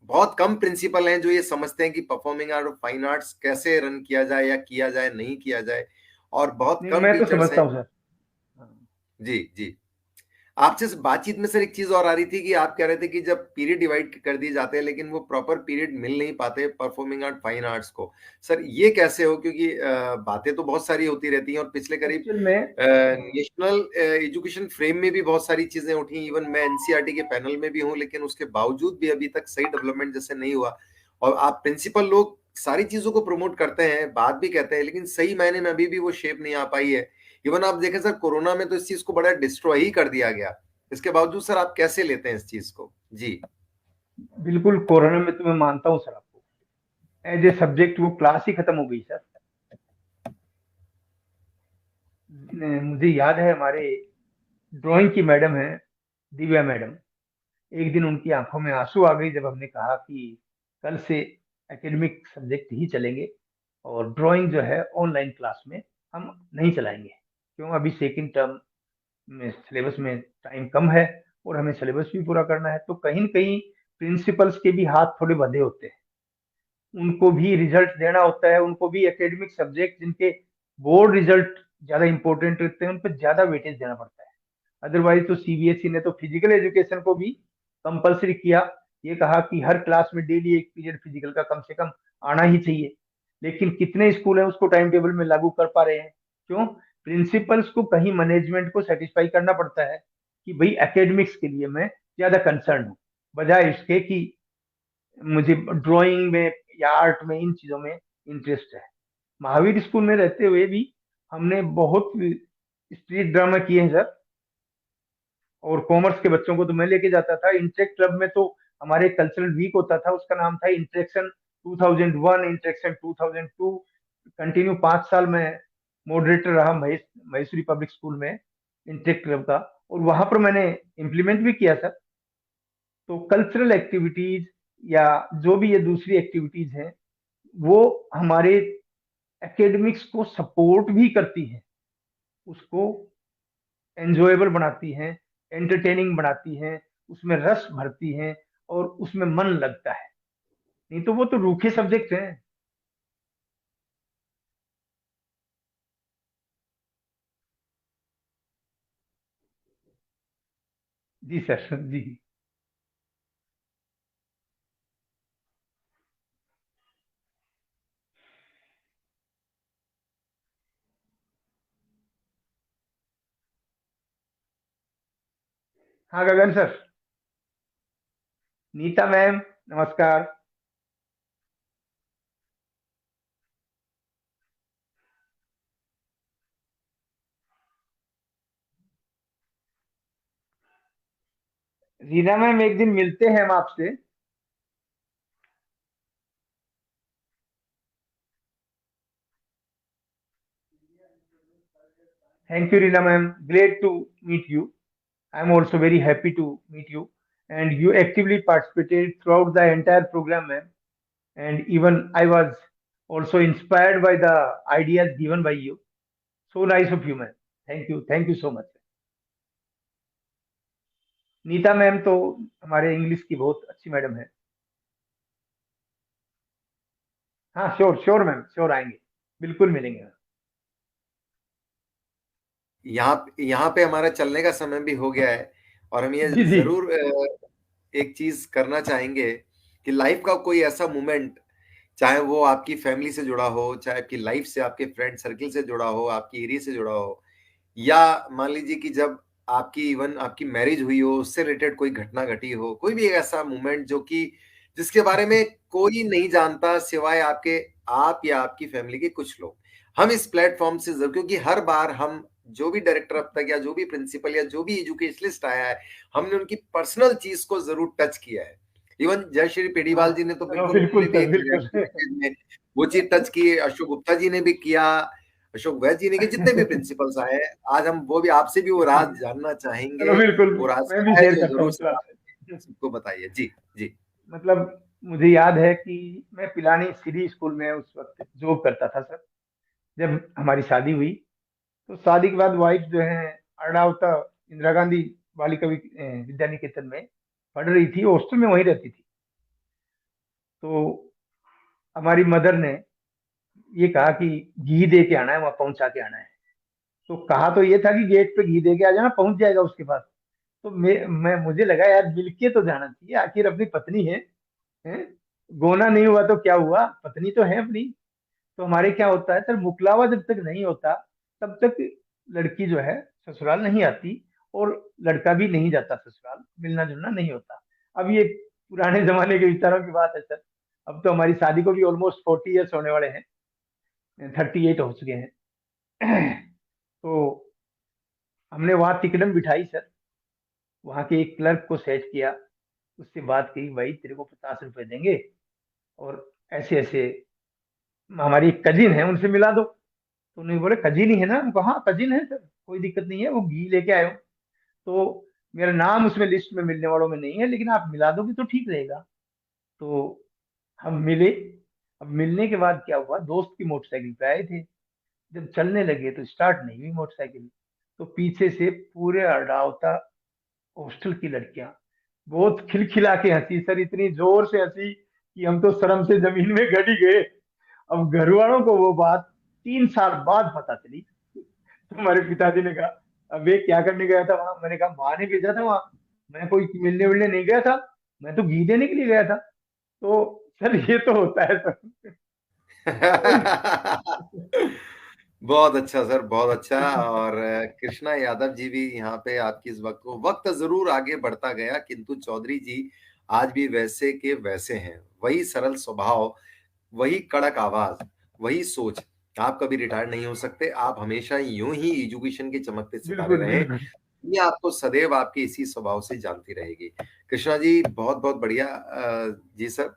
बहुत कम प्रिंसिपल हैं जो ये समझते हैं कि परफॉर्मिंग आर्ट और फाइन आर्ट्स कैसे रन किया जाए या किया जाए नहीं किया जाए, और बहुत नहीं, कम मैं तो टीचर्स समझता हैं। हूँ सर। हाँ। जी जी। आपसे इस बातचीत में सर एक चीज और आ रही थी कि आप कह रहे थे कि जब पीरियड डिवाइड कर दिए जाते हैं लेकिन वो प्रॉपर पीरियड मिल नहीं पाते परफॉर्मिंग आर्ट फाइन आर्ट्स को। सर ये कैसे हो, क्योंकि बातें तो बहुत सारी होती रहती हैं और पिछले करीब एक्चुअल में नेशनल एजुकेशन फ्रेम में भी बहुत सारी चीजें उठी। इवन मैं एनसीईआरटी के पैनल में भी हूँ, लेकिन उसके बावजूद भी अभी तक सही डेवलपमेंट जैसे नहीं हुआ। और आप प्रिंसिपल लोग सारी चीजों को प्रमोट करते हैं, बात भी कहते हैं, लेकिन सही मायने में अभी भी वो शेप नहीं आ पाई है। इवन आप देखें सर, कोरोना में तो इस चीज को बड़ा डिस्ट्रॉय ही कर दिया गया। इसके बावजूद सर आप कैसे लेते हैं इस चीज को? जी बिल्कुल, कोरोना में तो मैं मानता हूँ सर आपको, एज ए सब्जेक्ट वो क्लास ही खत्म हो गई सर। मुझे याद है, हमारे ड्राइंग की मैडम है, दिव्या मैडम। एक दिन उनकी आंखों में आंसू आ गई जब हमने कहा कि कल से एकेडमिक सब्जेक्ट ही चलेंगे, और ड्राइंग जो है ऑनलाइन क्लास में हम नहीं चलाएंगे। क्यों? अभी सेकंड टर्म में सिलेबस में टाइम कम है, और हमें सिलेबस भी पूरा करना है। तो कहीं न कहीं प्रिंसिपल्स के भी हाथ थोड़े बंधे होते हैं, उनको भी रिजल्ट देना होता है, उनको भी एकेडमिक सब्जेक्ट जिनके बोर्ड रिजल्ट ज्यादा इंपॉर्टेंट होते हैं उन पर ज्यादा वेटेज देना पड़ता है। अदरवाइज तो सीबीएसई ने तो फिजिकल एजुकेशन को भी कंपलसरी किया, ये कहा कि हर क्लास में डेली एक पीरियड फिजिकल का कम से कम आना ही चाहिए। लेकिन कितने स्कूल हैं उसको टाइम टेबल में लागू कर पा रहे हैं? क्यों? प्रिंसिपल्स को कहीं मैनेजमेंट को सेटिस्फाई करना पड़ता है कि भाई एकेडमिक्स के लिए मैं ज्यादा कंसर्न हूँ, बजाय इसके कि मुझे ड्राइंग में या आर्ट में, इन चीजों में इंटरेस्ट है। महावीर स्कूल में रहते हुए भी हमने बहुत स्ट्रीट ड्रामा किए हैं सर। और कॉमर्स के बच्चों को तो मैं लेके जाता था इंटरेक्ट क्लब में। तो हमारे कल्चरल वीक होता था, उसका नाम था इंटरेक्शन 2001, इंटरेक्शन 2002। कंटिन्यू 5 साल मैं मॉडरेटर रहा महेश्वरी पब्लिक स्कूल में इंटरेक्ट क्लब का। और वहां पर मैंने इम्प्लीमेंट भी किया सर। तो कल्चरल एक्टिविटीज या जो भी ये दूसरी एक्टिविटीज हैं, वो हमारे एकेडमिक्स को सपोर्ट भी करती हैं, उसको एंजॉयबल बनाती हैं, एंटरटेनिंग बनाती हैं, उसमें रस भरती हैं, और उसमें मन लगता है। नहीं तो वो तो रूखे सब्जेक्ट हैं। जी सर, जी। हाँ गगन सर। नीता मैम, नमस्कार। रीना मैम, एक दिन मिलते हैं हम आपसे। Thank you Reena ma'am, glad to meet you. I am also very happy to meet you. And you actively participated throughout the entire program, ma'am. And even I was also inspired by the ideas given by you. So nice of you, ma'am. Thank you. Thank you so much. Neeta ma'am तो हमारे English की बहुत अच्छी madam है। हाँ, sure sure ma'am, sure आएंगे। बिल्कुल मिलेंगे। यहाँ पे हमारा चलने का समय भी हो गया है, और हम ये जी जी। जरूर एक चीज करना चाहेंगे कि लाइफ का कोई ऐसा मोमेंट, चाहे वो आपकी फैमिली से जुड़ा हो, चाहे आपकी लाइफ से, आपके फ्रेंड सर्किल से जुड़ा हो, आपकी एरिया से जुड़ा हो, या मान लीजिए कि जब आपकी इवन आपकी मैरिज हुई हो, उससे रिलेटेड कोई घटना घटी हो, कोई भी एक ऐसा मोमेंट जो कि जिसके बारे में कोई नहीं जानता सिवाय आपके, आप या आपकी फैमिली के कुछ लोग। हम इस प्लेटफॉर्म से जरूर, क्योंकि हर बार हम जो भी डायरेक्टर अब तक, या जो भी प्रिंसिपल, या जो भी एजुकेशनिस्ट आया है, हमने उनकी पर्सनल चीज को जरूर टच किया है। इवन जय श्री हाँ, पेड़ीवाल जी ने तो चलो बिल्कुल बिल्कुल उन्होंने भी सर, एक बिल्कुल। में वो चीज टच की, अशोक गुप्ता जी ने भी किया, अशोक वैद्य जी ने कि जितने भी प्रिंसिपल्स आए हैं, आज हम वो भी आपसे भी वो राज जानना चलो चाहेंगे। बिल्कुल, वो राज मैं भी क्या है शेयर जो करता जरूर हूँ से सर आप आपसे। सबको बताइए। जी जी। मतलब मुझे याद है कि मैं पिलानी सिटी स्कूल में उस वक्त जॉब करता था सर। जब हमारी शादी हुई, तो शादी के बाद वाइफ जो है अर्णावता इंदिरा गांधी बालिका विद्या निकेतन में पढ़ रही थी, हॉस्टल में वहीं रहती थी। तो हमारी मदर ने ये कहा कि घी दे के आना है, वहां पहुंचा के आना है। तो कहा तो ये था कि गेट पे घी दे के आ जाना, पहुंच जाएगा उसके पास। तो मैं मुझे लगा यार मिल के तो जाना चाहिए, आखिर अपनी पत्नी है? गोना नहीं हुआ तो क्या हुआ, पत्नी तो है अपनी। तो हमारे क्या होता है सर, मुकलावा जब तक नहीं होता तब तक लड़की जो है ससुराल नहीं आती, और लड़का भी नहीं जाता ससुराल, मिलना जुलना नहीं होता। अब ये पुराने जमाने के विचारों की बात है सर। अब तो हमारी शादी को भी ऑलमोस्ट 40 ईयर्स होने वाले हैं, 38 हो चुके हैं। तो हमने वहां तिकड़म बिठाई सर, वहां के एक क्लर्क को सेट किया, उससे बात की, भाई तेरे को 50 रुपए देंगे, और ऐसे ऐसे हमारी एक कजिन है उनसे मिला दो। तो उन्होंने बोले कजिन ही है ना, हमको हाँ कजिन है सर, कोई दिक्कत नहीं है, वो घी लेके आयो। तो मेरा नाम उसमें लिस्ट में मिलने वालों में नहीं है, लेकिन आप मिला दोगे तो ठीक रहेगा। तो हम मिले। अब मिलने के बाद क्या हुआ, दोस्त की मोटरसाइकिल पे आए थे। जब चलने लगे तो स्टार्ट नहीं हुई मोटरसाइकिल। तो पीछे से पूरे अड्डावता हॉस्टल की लड़कियां बहुत खिलखिला के हंसी सर, इतनी जोर से हंसी कि हम तो शर्म से जमीन में गड़ ही गए। अब घर वालों को वो बात 3 साल बाद पता चली। तो हमारे पिताजी ने कहा, अबे क्या करने गया था वहां? मैंने कहा माँ ने भेजा था वहां, मैं कोई मिलने मिलने नहीं गया था, मैं तो घी देने के लिए गया था। तो सर ये तो होता है सर। कोई बहुत अच्छा सर, बहुत अच्छा। और कृष्णा यादव जी भी यहाँ पे आपकी इस वक्त को, वक्त जरूर आगे बढ़ता गया, किंतु चौधरी जी आज भी वैसे के वैसे हैं। वही सरल स्वभाव, वही कड़क आवाज, वही सोच। आप कभी रिटायर नहीं हो सकते, आप हमेशा यूं ही एजुकेशन के चमकते सितारे बिल्कुल रहे। बिल्कुल। ये आपको सदैव आपके इसी स्वभाव से जानती रहेगी। कृष्णा जी बहुत बहुत बढ़िया। जी सर।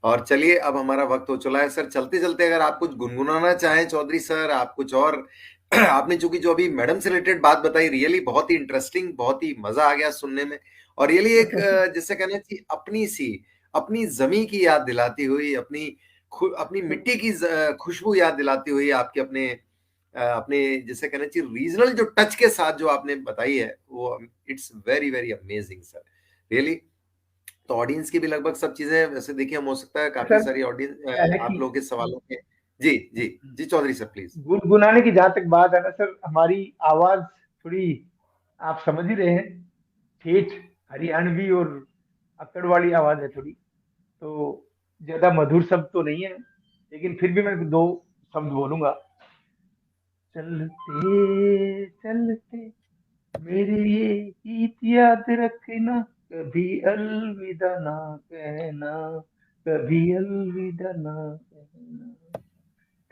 और चलिए, अब हमारा वक्त हो चला है सर। चलते चलते अगर आप कुछ गुनगुनाना चाहें चौधरी सर, आप कुछ और आपने चूंकि जो अभी मैडम से रिलेटेड बात बताई, रियली बहुत ही इंटरेस्टिंग, बहुत ही मजा आ गया सुनने में। और रियली एक जिससे कहना चाहिए अपनी सी, अपनी जमी की याद दिलाती हुई, अपनी अपनी मिट्टी की खुशबू याद दिलाती हुई, आपके अपने अपने जिसे कहना चाहिए रीजनल जो टच के साथ जो आपने बताई है, वो it's very very amazing sir, really. तो ऑडियंस की भी लगभग सब चीजें वैसे देखिए, हम हो सकता है काफी सर सारी क्या ऑडियंस है आप कि लोगों के सवालों के। जी जी। जी चौधरी सर प्लीज। गुनगुनाने की जहां तक बात है ना सर, हमारी आवाज थोड़ी, आप समझ ही रहे हैं, ठेठ हरियाणवी और अक्कड़ वाली आवाज है थोड़ी। तो ज्यादा मधुर शब्द तो नहीं है, लेकिन फिर भी मैं 2 शब्द बोलूंगा। चलते चलते मेरे ये गीत याद रखना, कभी अलविदा ना कहना, कभी अलविदा ना कहना।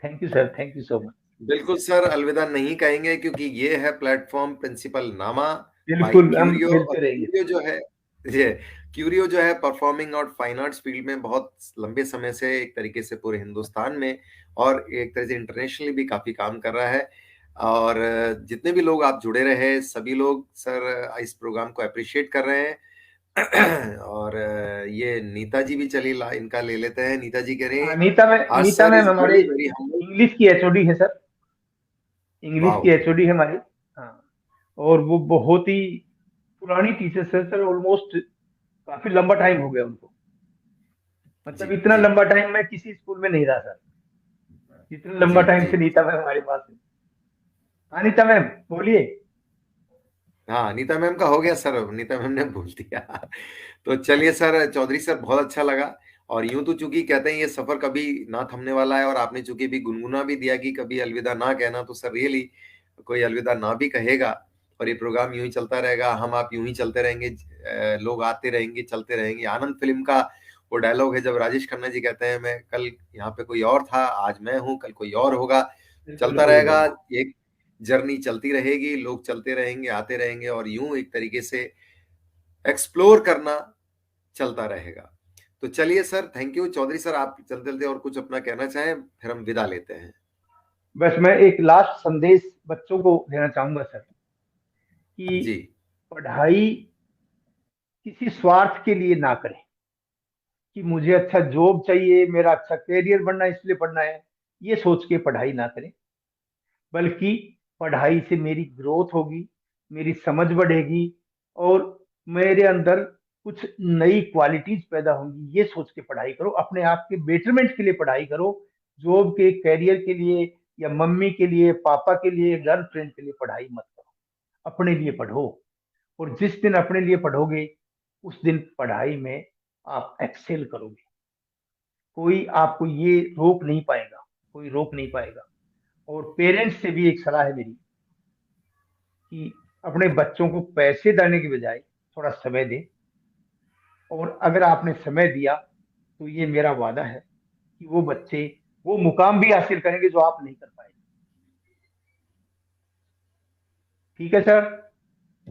Thank you sir, thank you so much. बिल्कुल सर, अलविदा नहीं कहेंगे क्योंकि ये है प्लेटफॉर्म प्रिंसिपल नामा बाय बिल्कुल, हम क्यूरियो। और मिलते रहेंगे। क्यूरियो जो है, ये क्यूरियो जो है परफॉर्मिंग और फाइन आर्ट्स फील्ड में बहुत लंबे समय से, एक तरीके से पूरे हिंदुस्तान में और एक तरह से इंटरनेशनली भी काफी काम कर रहा है। और जितने भी लोग आप जुड़े रहे, सभी लोग सर इस प्रोग्राम को अप्रिशिएट कर रहे हैं। और ये नीता जी भी चली इनका ले लेते हैं। नीता जी कह रहे हाँ, हैं, हाँ नीता सर मैम इज हमारे रियली वेरी हम्बल। इंग्लिश की एचओडी है सर, इंग्लिश की वाओ। एचओडी है हमारी। हाँ, और वो बहुत ही पुरानी टीचर्स है सर, ऑलमोस्ट काफी लंबा टाइम हो गया उनको। जी मतलब इतना जी लंबा टाइम मैं किसी स्कूल में नहीं रहा सर, जितना लंबा जी टाइम जी। से नीता मैम हमारे पास है। हाँ नीता मैम, बोलिए। हाँ, नीता मैम का हो गया सर, नीता मैम ने बोल दिया। तो चलिए सर, चौधरी सर बहुत अच्छा लगा। और यूं तो चूंकि कहते हैं ये सफर कभी ना थमने वाला है, और आपने चूंकि भी गुनगुना भी दिया कि कभी अलविदा ना कहना, तो सर रियली कोई अलविदा ना भी कहेगा। और ये प्रोग्राम यूं ही चलता रहेगा, हम आप यूं ही चलते रहेंगे, लोग आते रहेंगे, चलते रहेंगे। आनंद फिल्म का वो डायलॉग है जब राजेश खन्ना जी कहते हैं, मैं कल यहाँ पे कोई और था, आज मैं हूँ, कल कोई और होगा। बिल्कुल चलता वही रहेगा, वही। एक जर्नी चलती रहेगी, लोग चलते रहेंगे, आते रहेंगे, और यूं एक तरीके से एक्सप्लोर करना चलता रहेगा। तो चलिए sir, thank you. Chaudhary sir, आप चलते चलते और कुछ अपना कहना चाहें, फिर हम विदा लेते हैं। बस मैं एक लास्ट संदेश बच्चों को देना चाहूंगा सर, जी कि पढ़ाई किसी स्वार्थ के लिए ना करें, कि मुझे अच्छा जॉब चाहिए, मेरा अच्छा कैरियर बनना है इसलिए पढ़ना है, ये सोच के पढ़ाई ना करें। बल्कि पढ़ाई से मेरी ग्रोथ होगी, मेरी समझ बढ़ेगी, और मेरे अंदर कुछ नई क्वालिटीज पैदा होंगी, ये सोच के पढ़ाई करो। अपने आप के बेटरमेंट के लिए पढ़ाई करो, जॉब के, कैरियर के लिए, या मम्मी के लिए, पापा के लिए, गर्लफ्रेंड के लिए पढ़ाई मत करो। अपने लिए पढ़ो। और जिस दिन अपने लिए पढ़ोगे, उस दिन पढ़ाई में आप एक्सेल करोगे। कोई आपको ये रोक नहीं पाएगा, कोई रोक नहीं पाएगा। और पेरेंट्स से भी एक सलाह है मेरी, कि अपने बच्चों को पैसे देने के बजाय थोड़ा समय दें। और अगर आपने समय दिया, तो ये मेरा वादा है कि वो बच्चे वो मुकाम भी हासिल करेंगे जो आप नहीं कर पाए। ठीक है सर।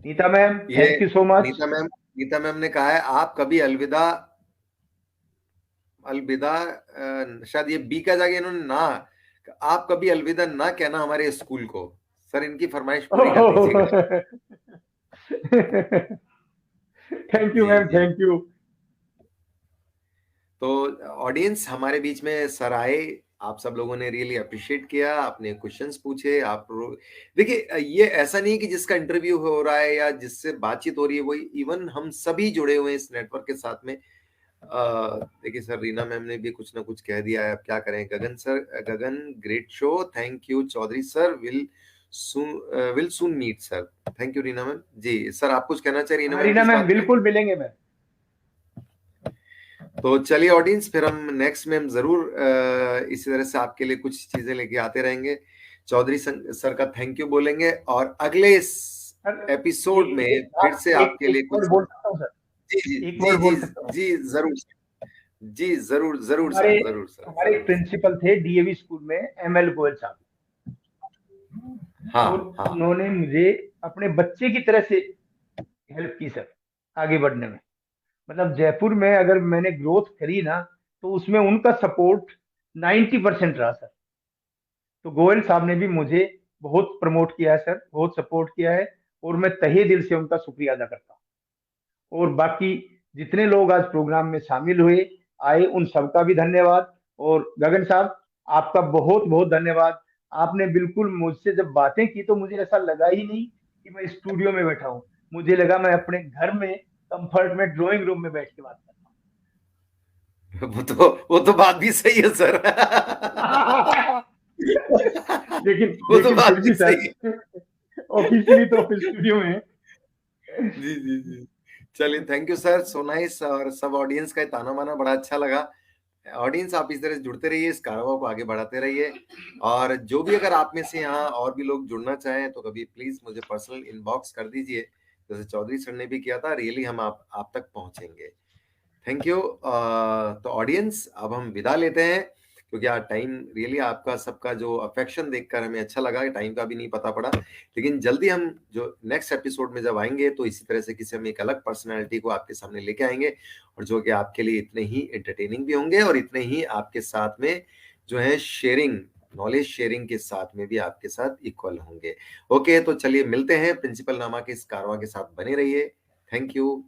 नीता मैम, ये thank you so much. Neeta ma'am ने कहा है, आप कभी अलविदा, अलविदा शायद ये बी का जाके इन्होंने ना, आप कभी अलविदा ना कहना हमारे स्कूल को। सर इनकी फरमाइश पूरी कर दीजिएगा। थैंक यू जी मैम, जी। Thank you. तो ऑडियंस हमारे बीच में सर आए, आप सब लोगों ने रियली अप्रिशिएट किया, आपने क्वेश्चंस पूछे, देखिए ये ऐसा नहीं है कि जिसका इंटरव्यू हो रहा है या जिससे बातचीत हो रही है वही, इवन हम सभी जुड़े हुए हैं इस नेटवर्क के साथ में। देखिए सर, रीना मैम ने भी कुछ ना कुछ कह दिया है, अब क्या करें। Gagan sir, Gagan great show, thank you Chaudhary sir, will soon meet sir. Thank you Reena ma'am. जी सर, आप कुछ कहना चाहिए रीना हाँ मैम की रीना इस मैम, बात पे? बिल्कुल मिलेंगे मैम। तो चलिए ऑडियंस, फिर हम नेक्स्ट में हम जरूर इसी तरह से आपके लिए कुछ चीजें लेके आते रहेंगे। चौधरी सर का थैंक यू बोलेंगे, और अगले इस सर, एपिसोड में एक फिर लास्ट से एक आपके एक लिए वर्ड कुछ। बोल सकता हूँ सर? जी जी एक जी वर्ड जी बोल सकता हूँ? जी जरूर। जी जरूर जरूर हमारे सर, जरूर सर, हमारे जरूर सर। प्रिंसिपल थे डीएवी स्कूल में, एमएल गोयल साहब। और हाँ हाँ। उन्होंने मुझे अपने बच्चे की तरह से हेल्प की सर, आगे बढ़ने में। मतलब जयपुर में अगर मैंने ग्रोथ करी ना, तो उसमें उनका सपोर्ट 90% रहा सर। तो गोयल साहब ने भी मुझे बहुत प्रमोट किया है सर, बहुत सपोर्ट किया है। और मैं तहे दिल से उनका शुक्रिया अदा करता हूँ। और बाकी जितने लोग आज प्रोग्राम में शामिल हुए, आए, उन सबका भी धन्यवाद। और गगन साहब, आपका बहुत बहुत धन्यवाद। आपने बिल्कुल मुझसे जब बातें की, तो मुझे ऐसा लगा ही नहीं कि मैं स्टूडियो में बैठा हूँ। मुझे लगा मैं अपने घर में कंफर्ट में ड्राइंग रूम में बैठ के बात कर वो तो बात भी सही है सर। रहा हूँ। लेकिन वो तो लेकिन बात फिर भी भी सही सर, है। ऑफिशियली तो स्टूडियो में। जी जी जी। चलिए, thank you sir, so nice. और सब ऑडियंस का ये ताना बाना बड़ा अच्छा लगा। ऑडियंस आप इस तरह से जुड़ते रहिए, इस कारवा को आगे बढ़ाते रहिए, और जो भी अगर आप में से यहाँ और भी लोग जुड़ना चाहें तो कभी प्लीज मुझे पर्सनल इनबॉक्स कर दीजिए, जैसे चौधरी सर ने भी किया था। रियली हम आप तक पहुंचेंगे। Thank you. तो ऑडियंस अब हम विदा लेते हैं, क्योंकि आज टाइम रियली आपका सबका जो अफेक्शन देखकर हमें अच्छा लगा, टाइम का भी नहीं पता पड़ा। लेकिन जल्दी हम जो नेक्स्ट एपिसोड में जब आएंगे तो इसी तरह से किसी हम एक अलग पर्सनैलिटी को आपके सामने लेके आएंगे, और जो कि आपके लिए इतने ही एंटरटेनिंग भी होंगे और इतने ही आपके साथ में जो है शेयरिंग, नॉलेज शेयरिंग के साथ में भी आपके साथ इक्वल होंगे। ओके, तो चलिए मिलते हैं। प्रिंसिपल नामा के इस कारवां के साथ बने रहिए। Thank you.